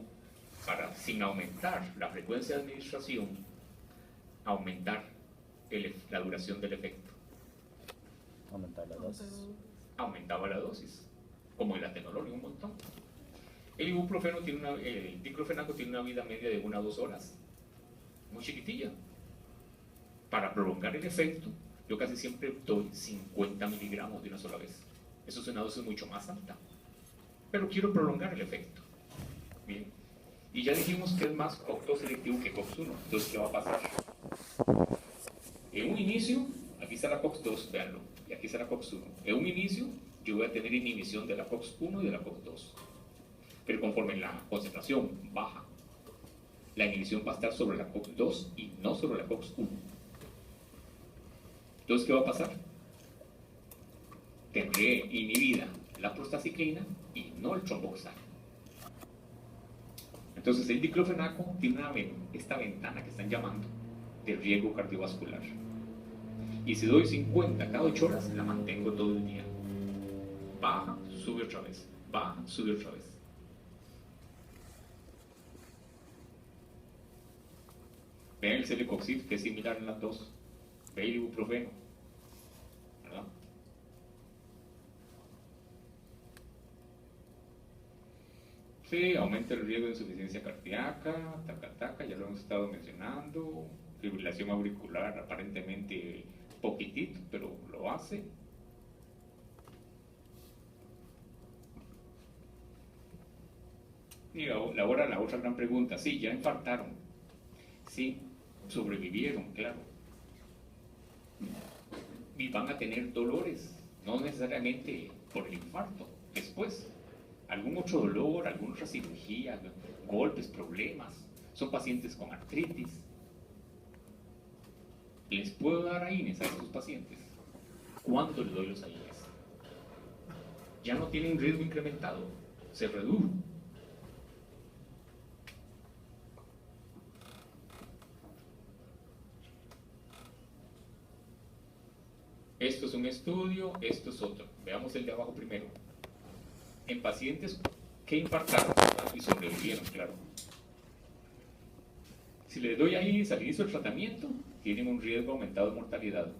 para, sin aumentar la frecuencia de administración, aumentar la duración del efecto? Aumentar la dosis. Aumentaba la dosis, como el atenolol, un montón. El ibuprofeno el diclofenaco tiene una vida media de 1 a 2 horas, muy chiquitilla. Para prolongar el efecto, yo casi siempre doy 50 miligramos de una sola vez. Eso es una dosis mucho más alta. Pero quiero prolongar el efecto. Bien. Y ya dijimos que es más COX-2 selectivo que COX-1. Entonces, ¿qué va a pasar? En un inicio, aquí está la COX-2, véanlo, y aquí está la COX-1. En un inicio, yo voy a tener inhibición de la COX-1 y de la COX-2. Pero conforme la concentración baja, la inhibición va a estar sobre la COX-2 y no sobre la COX-1. Entonces, ¿qué va a pasar? Tendré inhibida la prostaciclina y no el tromboxano. Entonces, el diclofenaco tiene esta ventana que están llamando de riesgo cardiovascular. Y si doy 50 cada 8 horas, la mantengo todo el día. Baja, sube otra vez. Baja, sube otra vez. Vean el celecoxib, que es similar en las dos. Vean el ibuprofeno, ¿verdad? Sí, aumenta el riesgo de insuficiencia cardíaca, taca, ya lo hemos estado mencionando. Fibrilación auricular, aparentemente poquitito, pero lo hace. Y ahora la otra gran pregunta, sí, ya infartaron, sí, sobrevivieron, claro, y van a tener dolores, no necesariamente por el infarto, después, algún otro dolor, alguna otra cirugía, golpes, problemas, son pacientes con artritis. ¿Les puedo dar AINES a estos pacientes? ¿Cuándo les doy los AINES? Ya no tienen riesgo incrementado, se redujo. Esto es un estudio, esto es otro. Veamos el de abajo primero. En pacientes que infartaron y sobrevivieron, claro. Si les doy AINES al inicio del tratamiento, tienen un riesgo aumentado de mortalidad.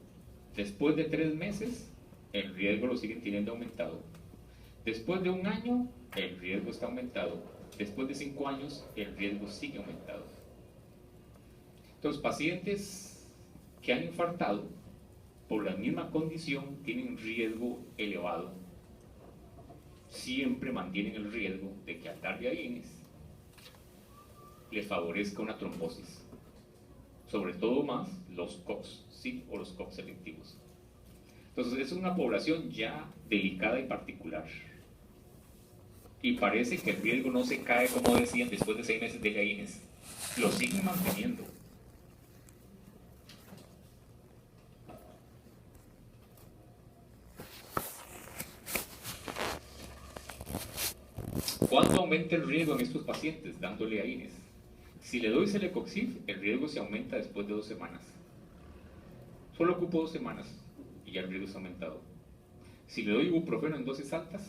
Después de 3 meses, el riesgo lo siguen teniendo aumentado. Después de 1 año, el riesgo está aumentado. Después de 5 años, el riesgo sigue aumentado. Entonces, pacientes que han infartado por la misma condición tienen un riesgo elevado. Siempre mantienen el riesgo de que al darle AINES les favorezca una trombosis. Sobre todo más los COX, ¿sí? O los COX selectivos. Entonces es una población ya delicada y particular. Y parece que el riesgo no se cae, como decían, después de 6 meses de AINES. Lo siguen manteniendo. ¿Cuánto aumenta el riesgo en estos pacientes dándole AINES? Si le doy celecoxib, el riesgo se aumenta después de 2 semanas. Solo ocupo 2 semanas y ya el riesgo está aumentado. Si le doy ibuprofeno en dosis altas,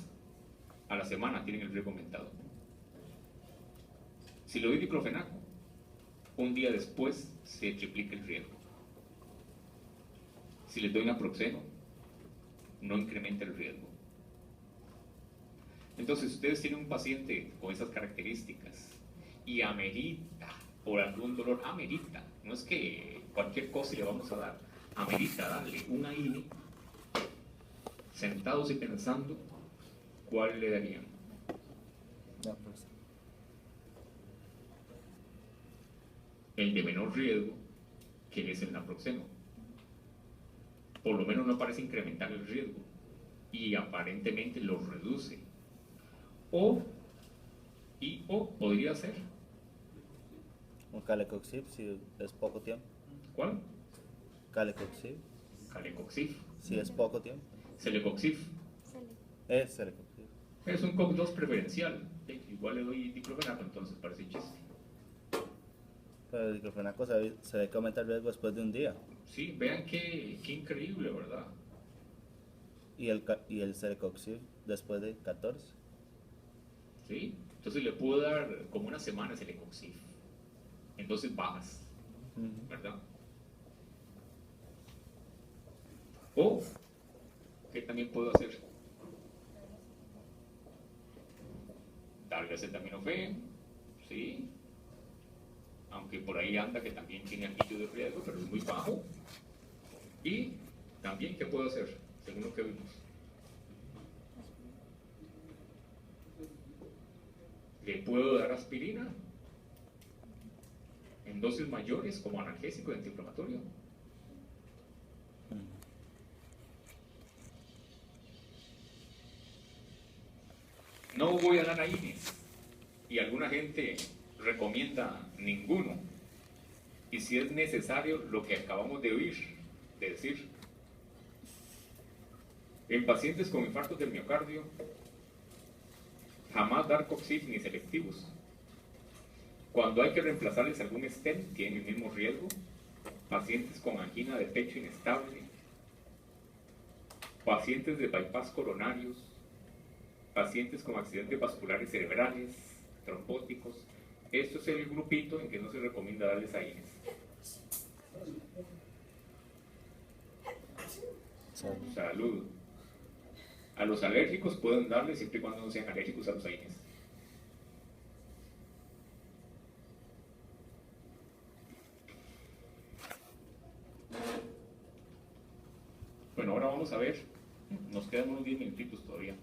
a la semana tienen el riesgo aumentado. Si le doy diclofenaco, un día después se triplica el riesgo. Si les doy naproxeno, no incrementa el riesgo. Entonces, ustedes tienen un paciente con esas características y amerita, por algún dolor, amerita, no es que cualquier cosa le vamos a dar, amerita darle un AINE, sentados y pensando, ¿cuál le darían? El de menor riesgo, que es el naproxeno. Por lo menos no parece incrementar el riesgo y aparentemente lo reduce. O podría ser Un calecoxib, si es poco tiempo. ¿Cuál? Calecoxib, Calecoxib. si es poco tiempo. Celecoxib. Es celecoxib. Es un COX-2 preferencial. Igual le doy diclofenaco, entonces parece chiste. Pero el diclofenaco se ve que aumenta el riesgo después de un día. Sí, vean qué increíble, ¿verdad? Y el celecoxib después de 14. ¿Sí? Entonces le puedo dar como una semana Celecoxib. Entonces bajas, ¿verdad? O, ¿qué también puedo hacer? Darle acetaminofén, ¿sí? Aunque por ahí anda que también tiene anillo de riesgo, pero es muy bajo. Y también, ¿qué puedo hacer? Según lo que vimos. Le puedo dar aspirina en dosis mayores como analgésico y antiinflamatorio. No voy a dar AINES y alguna gente recomienda ninguno. Y si es necesario lo que acabamos de oír, de decir, en pacientes con infartos del miocardio, jamás dar coxib ni selectivos. Cuando hay que reemplazarles algún stent, tienen el mismo riesgo. Pacientes con angina de pecho inestable, pacientes de bypass coronarios, pacientes con accidentes vasculares cerebrales, trombóticos. Esto es el grupito en que no se recomienda darles AINES. Salud. A los alérgicos pueden darles siempre y cuando no sean alérgicos a los AINES. Bueno, ahora vamos a ver, nos quedan unos 10 minutitos todavía,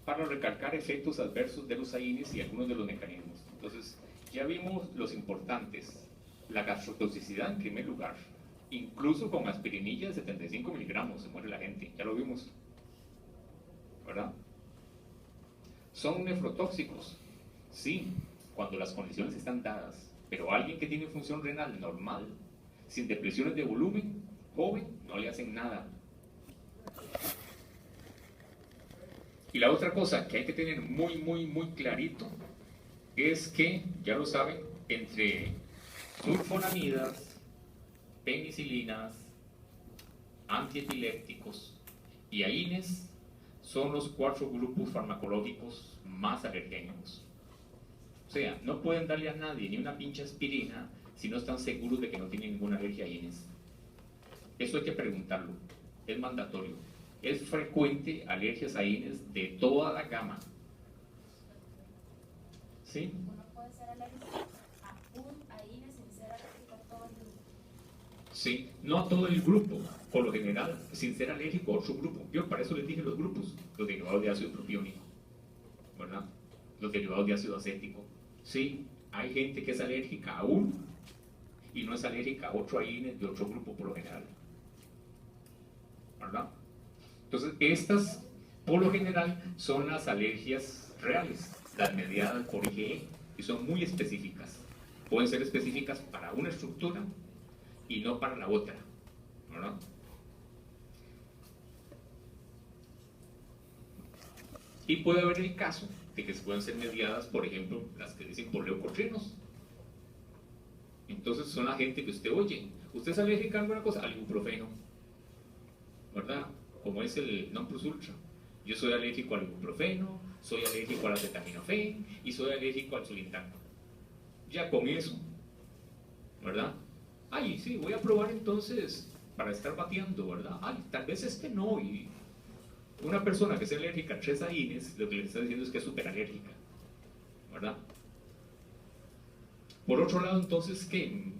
para recalcar efectos adversos de los AINES y algunos de los mecanismos. Entonces, ya vimos los importantes. La gastrotoxicidad en primer lugar. Incluso con aspirinilla de 75 miligramos se muere la gente, ya lo vimos, ¿verdad? Son nefrotóxicos, sí, cuando las condiciones están dadas, pero alguien que tiene función renal normal, sin depresiones de volumen, joven, no le hacen nada. Y la otra cosa que hay que tener muy clarito es que, ya lo saben, entre sulfonamidas, penicilinas, antiepilépticos y AINES son los 4 grupos farmacológicos más alergénicos. O sea, no pueden darle a nadie ni una pinche aspirina si no están seguros de que no tienen ninguna alergia a AINES. Eso hay que preguntarlo, es mandatorio. Es frecuente alergias a AINES de toda la gama. ¿Sí? Uno puede ser alérgico a un AINES sin ser alérgico a todo el grupo. Sí, no a todo el grupo, por lo general, sin ser alérgico a otro grupo. Yo para eso les dije los grupos, los derivados de ácido propiónico, ¿verdad? Los derivados de ácido acético. Sí, hay gente que es alérgica a uno y no es alérgica a otro AINES de otro grupo por lo general, ¿verdad? Entonces, estas, por lo general, son las alergias reales, las mediadas por IgE, y son muy específicas. Pueden ser específicas para una estructura y no para la otra, ¿verdad? Y puede haber el caso de que pueden ser mediadas, por ejemplo, las que dicen por leucotrienos. Entonces son la gente que usted oye. ¿Usted es alérgica a alguna cosa? Al ibuprofeno, ¿verdad? Como es el non plus ultra. Yo soy alérgico al ibuprofeno, soy alérgico al acetaminofén y soy alérgico al sulindaco. Ya con eso, ¿verdad? Ay, sí, voy a probar entonces para estar bateando, ¿verdad? Ay, tal vez no. Y una persona que es alérgica a 3 AINES, lo que le está diciendo es que es súper alérgica, ¿verdad? Por otro lado, entonces, ¿qué?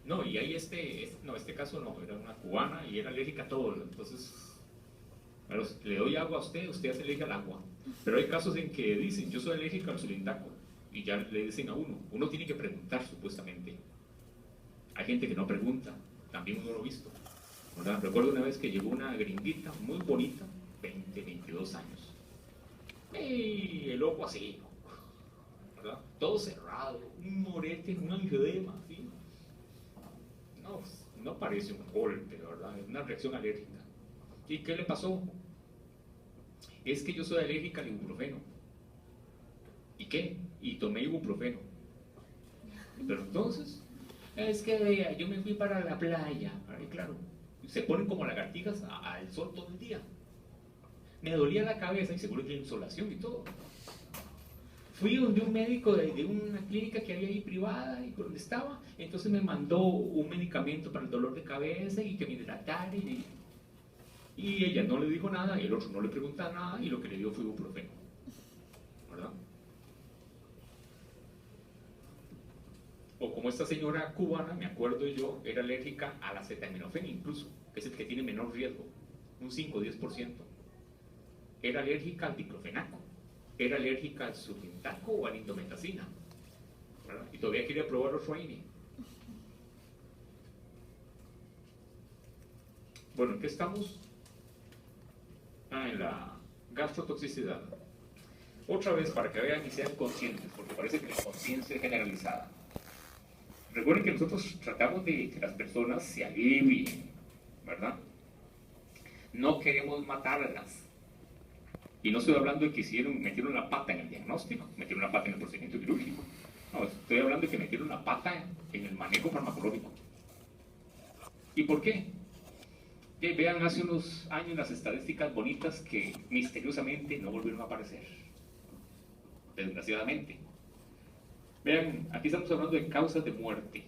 No, y ahí este caso no, era una cubana y era alérgica a todo, entonces, pero le doy agua a usted, usted hace alérgica al agua. Pero hay casos en que dicen, yo soy alérgico al sulindaco, y ya le dicen a uno tiene que preguntar supuestamente. Hay gente que no pregunta, también uno lo ha visto, ¿verdad? Recuerdo una vez que llegó una gringuita muy bonita, 20, 22 años, y el ojo así, ¿verdad? Todo cerrado, un morete, un angioedema, ¿sí? No, no parece un golpe, ¿verdad? Es una reacción alérgica. ¿Y qué le pasó? Es que yo soy alérgica al ibuprofeno. ¿Y qué? Y tomé ibuprofeno. Pero entonces, es que vea, yo me fui para la playa. Ay, claro, se ponen como lagartijas al sol todo el día. Me dolía la cabeza y seguro que la insolación y todo. Fui donde un médico de una clínica que había ahí privada y donde estaba, entonces me mandó un medicamento para el dolor de cabeza y que me hidratara y ella no le dijo nada y el otro no le preguntaba nada y lo que le dio fue ibuprofeno, ¿verdad? O como esta señora cubana, me acuerdo yo, era alérgica al acetaminofén incluso, que es el que tiene menor riesgo, un 5-10%. Era alérgica al diclofenaco, era alérgica al surbintaco o a la indometacina, ¿verdad? Y todavía quería probar otro AINE. Bueno, ¿en qué estamos? En la gastrotoxicidad. Otra vez, para que vean y sean conscientes, porque parece que la conciencia es generalizada. Recuerden que nosotros tratamos de que las personas se alivien, ¿verdad? No queremos matarlas. Y no estoy hablando de que metieron la pata en el diagnóstico, metieron la pata en el procedimiento quirúrgico. No, estoy hablando de que metieron la pata en el manejo farmacológico. ¿Y por qué? Vean hace unos años las estadísticas bonitas que misteriosamente no volvieron a aparecer. Desgraciadamente. Vean, aquí estamos hablando de causas de muerte.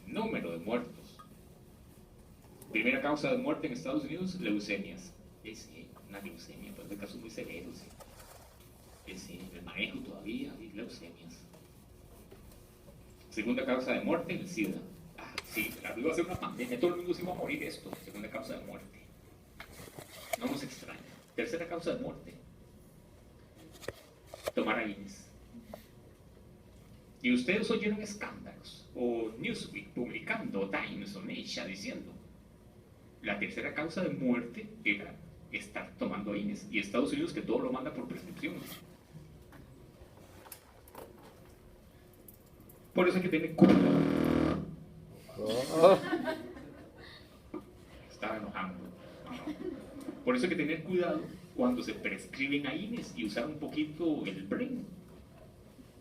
Número de muertos. Primera causa de muerte en Estados Unidos, leucemias. Sí, una leucemia, pues de casos muy severos. Sí, el manejo todavía y leucemias. Segunda causa de muerte, el SIDA. Sí, claro, iba a ser una pandemia, todo el mundo se iba a morir de esto. Segunda causa de muerte. No nos extraña. Tercera causa de muerte, tomar AINES. Y ustedes oyeron escándalos, o Newsweek publicando, o Times, o Nature diciendo, la tercera causa de muerte era estar tomando AINES. Y Estados Unidos que todo lo manda por prescripción. Por eso hay que tener cuidado. Estaba enojando. Por eso hay que tener cuidado cuando se prescriben AINES y usar un poquito el brain.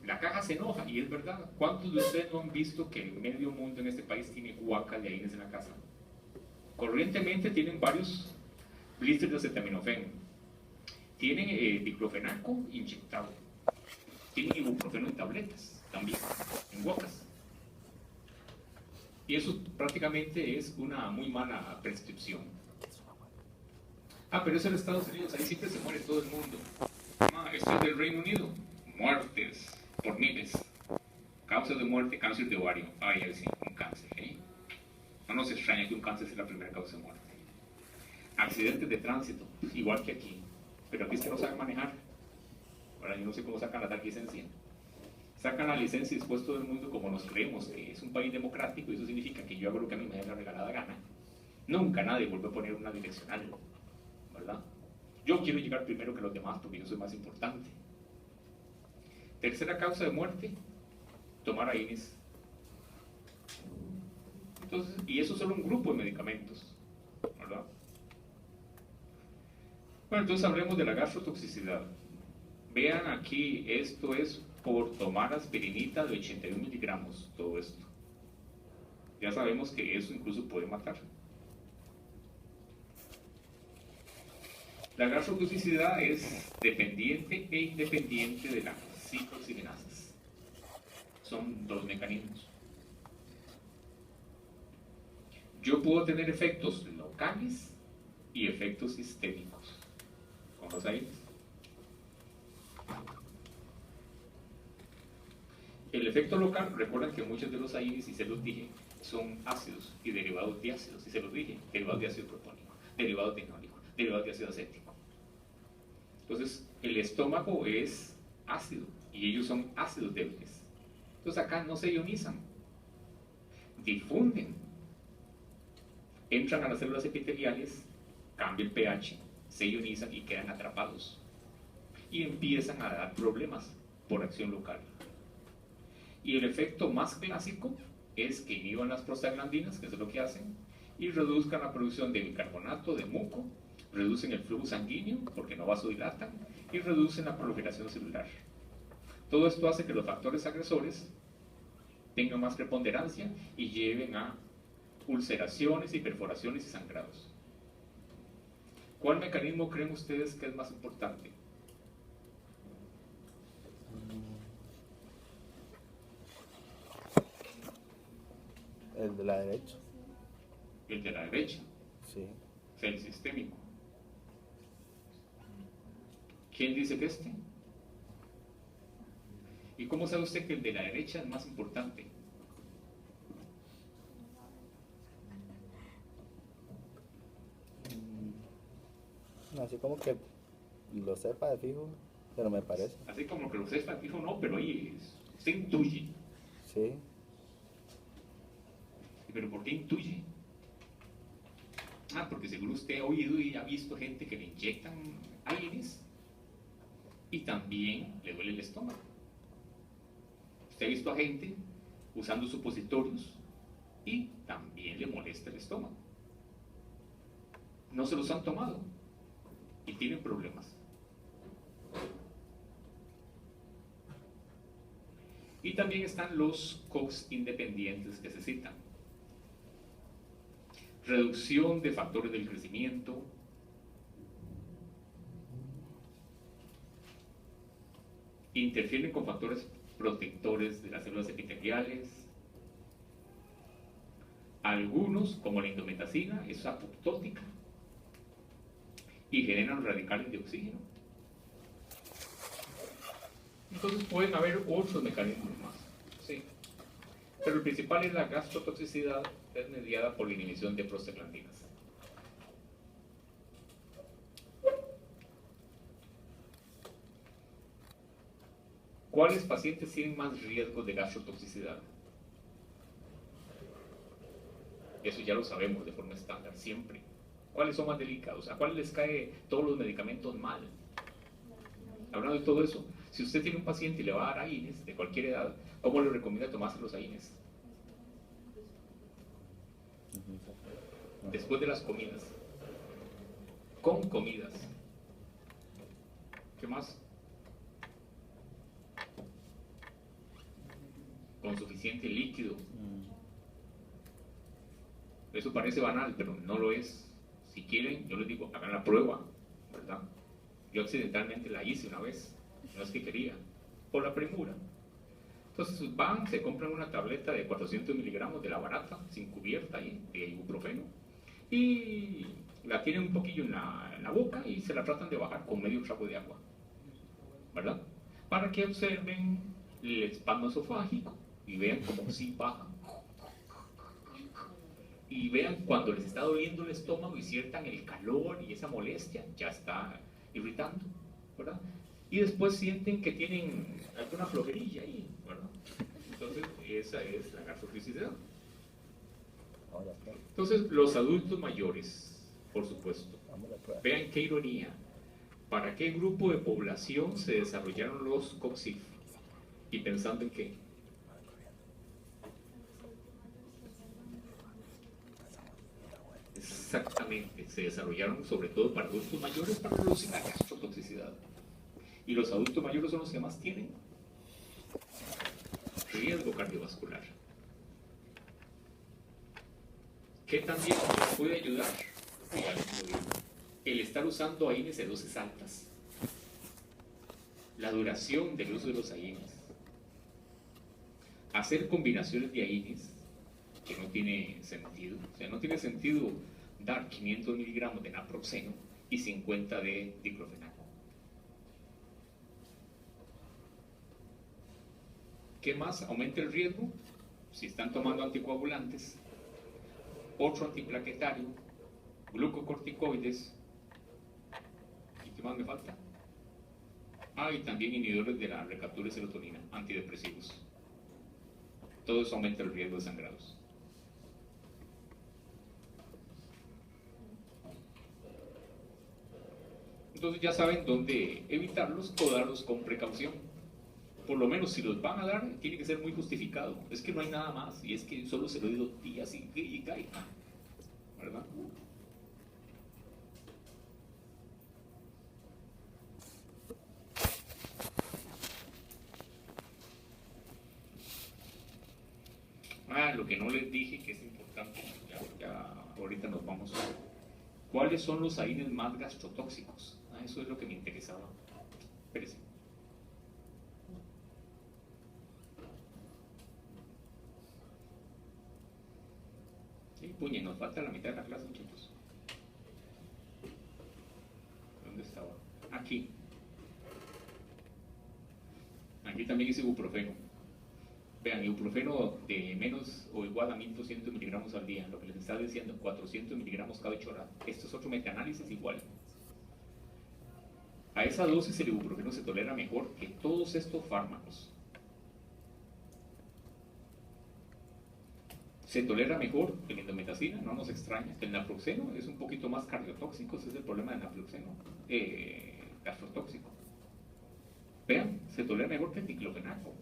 La caja se enoja, y es verdad. ¿Cuántos de ustedes no han visto que medio mundo en este país tiene guacas de AINES en la casa? Corrientemente tienen varios blisters de acetaminofén. Tienen diclofenaco inyectado. Tienen ibuprofeno en tabletas, también, en guacas. Y eso prácticamente es una muy mala prescripción. Pero eso es en Estados Unidos, ahí siempre se muere todo el mundo. Esto es del Reino Unido. Muertes por miles. Causas de muerte, cáncer de ovario. Ahí sí, un cáncer. No nos extraña que un cáncer sea la primera causa de muerte. Accidentes de tránsito, igual que aquí. Pero aquí es que no saben manejar. Ahora yo no sé cómo sacan la licencia. Sacan la licencia y después todo el mundo, como nos creemos que es un país democrático, y eso significa que yo hago lo que a mí me da la regalada gana. Nunca nadie vuelve a poner una direccional, ¿verdad? Yo quiero llegar primero que los demás porque yo soy más importante. Tercera causa de muerte, tomar AINES. Entonces, y eso es solo un grupo de medicamentos, ¿verdad? Bueno, entonces hablemos de la gastrotoxicidad. Vean aquí, esto es por tomar aspirinita de 81 miligramos, todo esto. Ya sabemos que eso incluso puede matar. La gastrotoxicidad es dependiente e independiente de las ciclooxigenasas. Son dos mecanismos. Yo puedo tener efectos locales y efectos sistémicos. ¿Con los AINES? El efecto local, recuerden que muchos de los AINES, y se los dije, son ácidos y derivados de ácidos, y se los dije, derivados de ácido protónico, derivados de enólico, derivados de ácido acético. Entonces, el estómago es ácido, y ellos son ácidos débiles. Entonces acá no se ionizan, difunden, entran a las células epiteliales, cambia el pH, se ionizan y quedan atrapados. y empiezan a dar problemas por acción local. Y el efecto más clásico es que inhiban las prostaglandinas, que es lo que hacen, y reduzcan la producción de bicarbonato, de muco, reducen el flujo sanguíneo porque no vasodilatan y reducen la proliferación celular. Todo esto hace que los factores agresores tengan más preponderancia y lleven a ulceraciones y perforaciones y sangrados. ¿Cuál mecanismo creen ustedes que es más importante? El de la derecha. El de la derecha, Sí. o sea, el sistémico. ¿Quién dice que este? ¿Y cómo sabe usted que el de la derecha es más importante? Así como que lo sepa de fijo, pero me parece. Así como que lo sé, fijo no, pero ahí usted intuye. Sí. ¿Pero por qué intuye? Ah, porque seguro usted ha oído y ha visto gente que le inyectan AINES y también le duele el estómago. Usted ha visto a gente usando supositorios y también le molesta el estómago. No se los han tomado y tienen problemas. Y también están los COX independientes que se citan. Reducción de factores del crecimiento, interfieren con factores protectores de las células epiteliales. Algunos, como la indometacina, es apoptótica y generan radicales de oxígeno. Entonces pueden haber otros mecanismos más, sí. Pero el principal es la gastrotoxicidad, que es mediada por la inhibición de prostaglandinas. ¿Cuáles pacientes tienen más riesgo de gastrotoxicidad? Eso ya lo sabemos de forma estándar, siempre. ¿Cuáles son más delicados? ¿A cuáles les cae todos los medicamentos mal? Hablando de todo eso, si usted tiene un paciente y le va a dar AINES de cualquier edad, ¿cómo le recomienda tomarse los AINES? Después de las comidas. Con comidas. ¿Qué más? Con suficiente líquido. Eso parece banal, pero no lo es. Si quieren, yo les digo, hagan la prueba, ¿verdad? Yo accidentalmente la hice una vez, no es que quería, por la premura. Entonces van, se compran una tableta de 400 miligramos de la barata, sin cubierta ahí, de ibuprofeno, y la tienen un poquillo en la boca y se la tratan de bajar con medio trago de agua, ¿verdad? Para que observen el espasmo esofágico y vean cómo sí baja. Y vean cuando les está doliendo el estómago y sientan el calor y esa molestia, ya está irritando, ¿verdad? Y después sienten que tienen alguna flojerilla ahí, ¿verdad? Entonces, esa es la gastrotoxicidad. Entonces, los adultos mayores, por supuesto. Vean qué ironía. ¿Para qué grupo de población se desarrollaron los COXIF? ¿Y pensando en qué? Exactamente, se desarrollaron sobre todo para adultos mayores para reducir la gastrotoxicidad. Y los adultos mayores son los que más tienen riesgo cardiovascular. ¿Qué también les puede ayudar? El estar usando AINES de dosis altas. La duración del uso de los AINES. Hacer combinaciones de AINES que no tiene sentido. O sea, no tiene sentido dar 500 miligramos de naproxeno y 50 de diclofenaco. ¿Qué más aumenta el riesgo? Si están tomando anticoagulantes, otro antiplaquetario, glucocorticoides, ¿y qué más me falta? Ah, y también inhibidores de la recaptura de serotonina, antidepresivos. Todo eso aumenta el riesgo de sangrados. Entonces ya saben dónde evitarlos o darlos con precaución. Por lo menos si los van a dar, tiene que ser muy justificado. Es que no hay nada más, y es que solo se lo he ido días y cae. ¿Verdad? Lo que no les dije que es importante, ya ahorita nos vamos. ¿Cuáles son los AINES más gastrotóxicos? Eso es lo que me interesaba. Espérense. Sí, puñe, nos falta la mitad de la clase, muchachos. ¿Dónde estaba? Aquí. Aquí también es ibuprofeno. Vean, ibuprofeno de menos o igual a 1200 miligramos al día, lo que les está diciendo, 400 miligramos cada 8 horas. Esto es otro metaanálisis igual. A esa dosis el ibuprofeno se tolera mejor que todos estos fármacos. Se tolera mejor que la indometacina, no nos extraña. El naproxeno es un poquito más cardiotóxico, ese es el problema del naproxeno, gastrotóxico. Vean, se tolera mejor que el diclofenaco.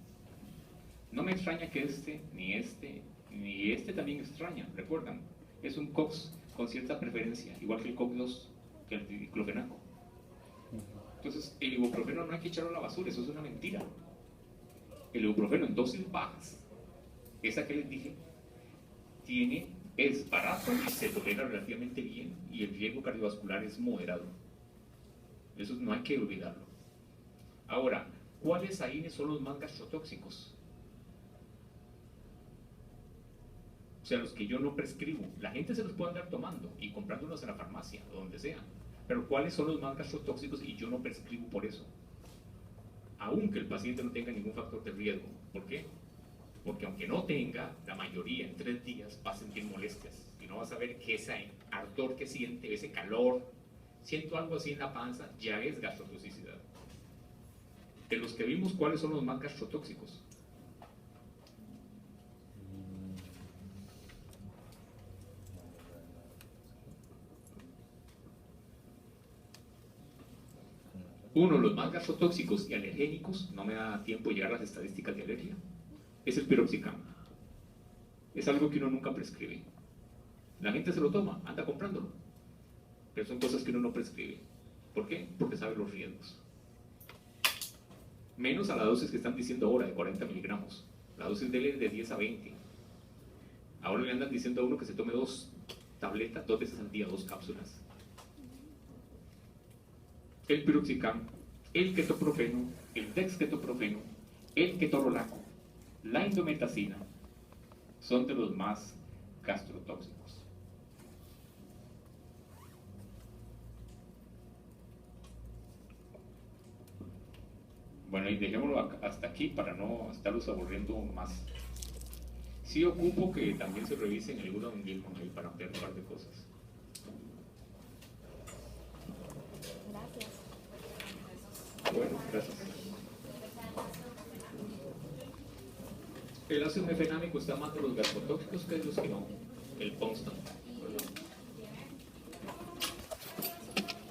No me extraña que ni este también extraña, recuerdan, es un COX con cierta preferencia, igual que el COX-2, que el diclofenaco. Entonces, el ibuprofeno no hay que echarlo a la basura, eso es una mentira. El ibuprofeno en dosis bajas, esa que les dije, es barato y se tolera relativamente bien, y el riesgo cardiovascular es moderado. Eso no hay que olvidarlo. Ahora, ¿cuáles AINES son los más gastrotóxicos? O sea, los que yo no prescribo. La gente se los puede andar tomando y comprándolos en la farmacia o donde sea. Pero ¿cuáles son los más gastrotóxicos y yo no prescribo por eso? Aunque el paciente no tenga ningún factor de riesgo. ¿Por qué? Porque aunque no tenga, la mayoría en 3 días va a sentir molestias. Y no vas a ver que ese ardor que siente, ese calor, siento algo así en la panza, ya es gastrotoxicidad. De los que vimos, ¿cuáles son los más gastrotóxicos? Uno, los más gastrotóxicos y alergénicos, no me da tiempo llegar a las estadísticas de alergia, es el piroxicam. Es algo que uno nunca prescribe. La gente se lo toma, anda comprándolo, pero son cosas que uno no prescribe. ¿Por qué? Porque sabe los riesgos. Menos a la dosis que están diciendo ahora, de 40 miligramos. La dosis de él es de 10 a 20. Ahora le andan diciendo a uno que se tome 2 tabletas, 2 veces al día, 2 cápsulas. El piroxicam, el ketoprofeno, el dexketoprofeno, el ketorolaco, la indometacina, son de los más gastrotóxicos. Bueno, y dejémoslo hasta aquí para no estarlos aburriendo más. Sí ocupo que también se revisen el Gura Unguil con él para ver un par de cosas. Bueno, gracias. El ácido mefenámico está más de los gastrotóxicos que de los que no. El Ponstan.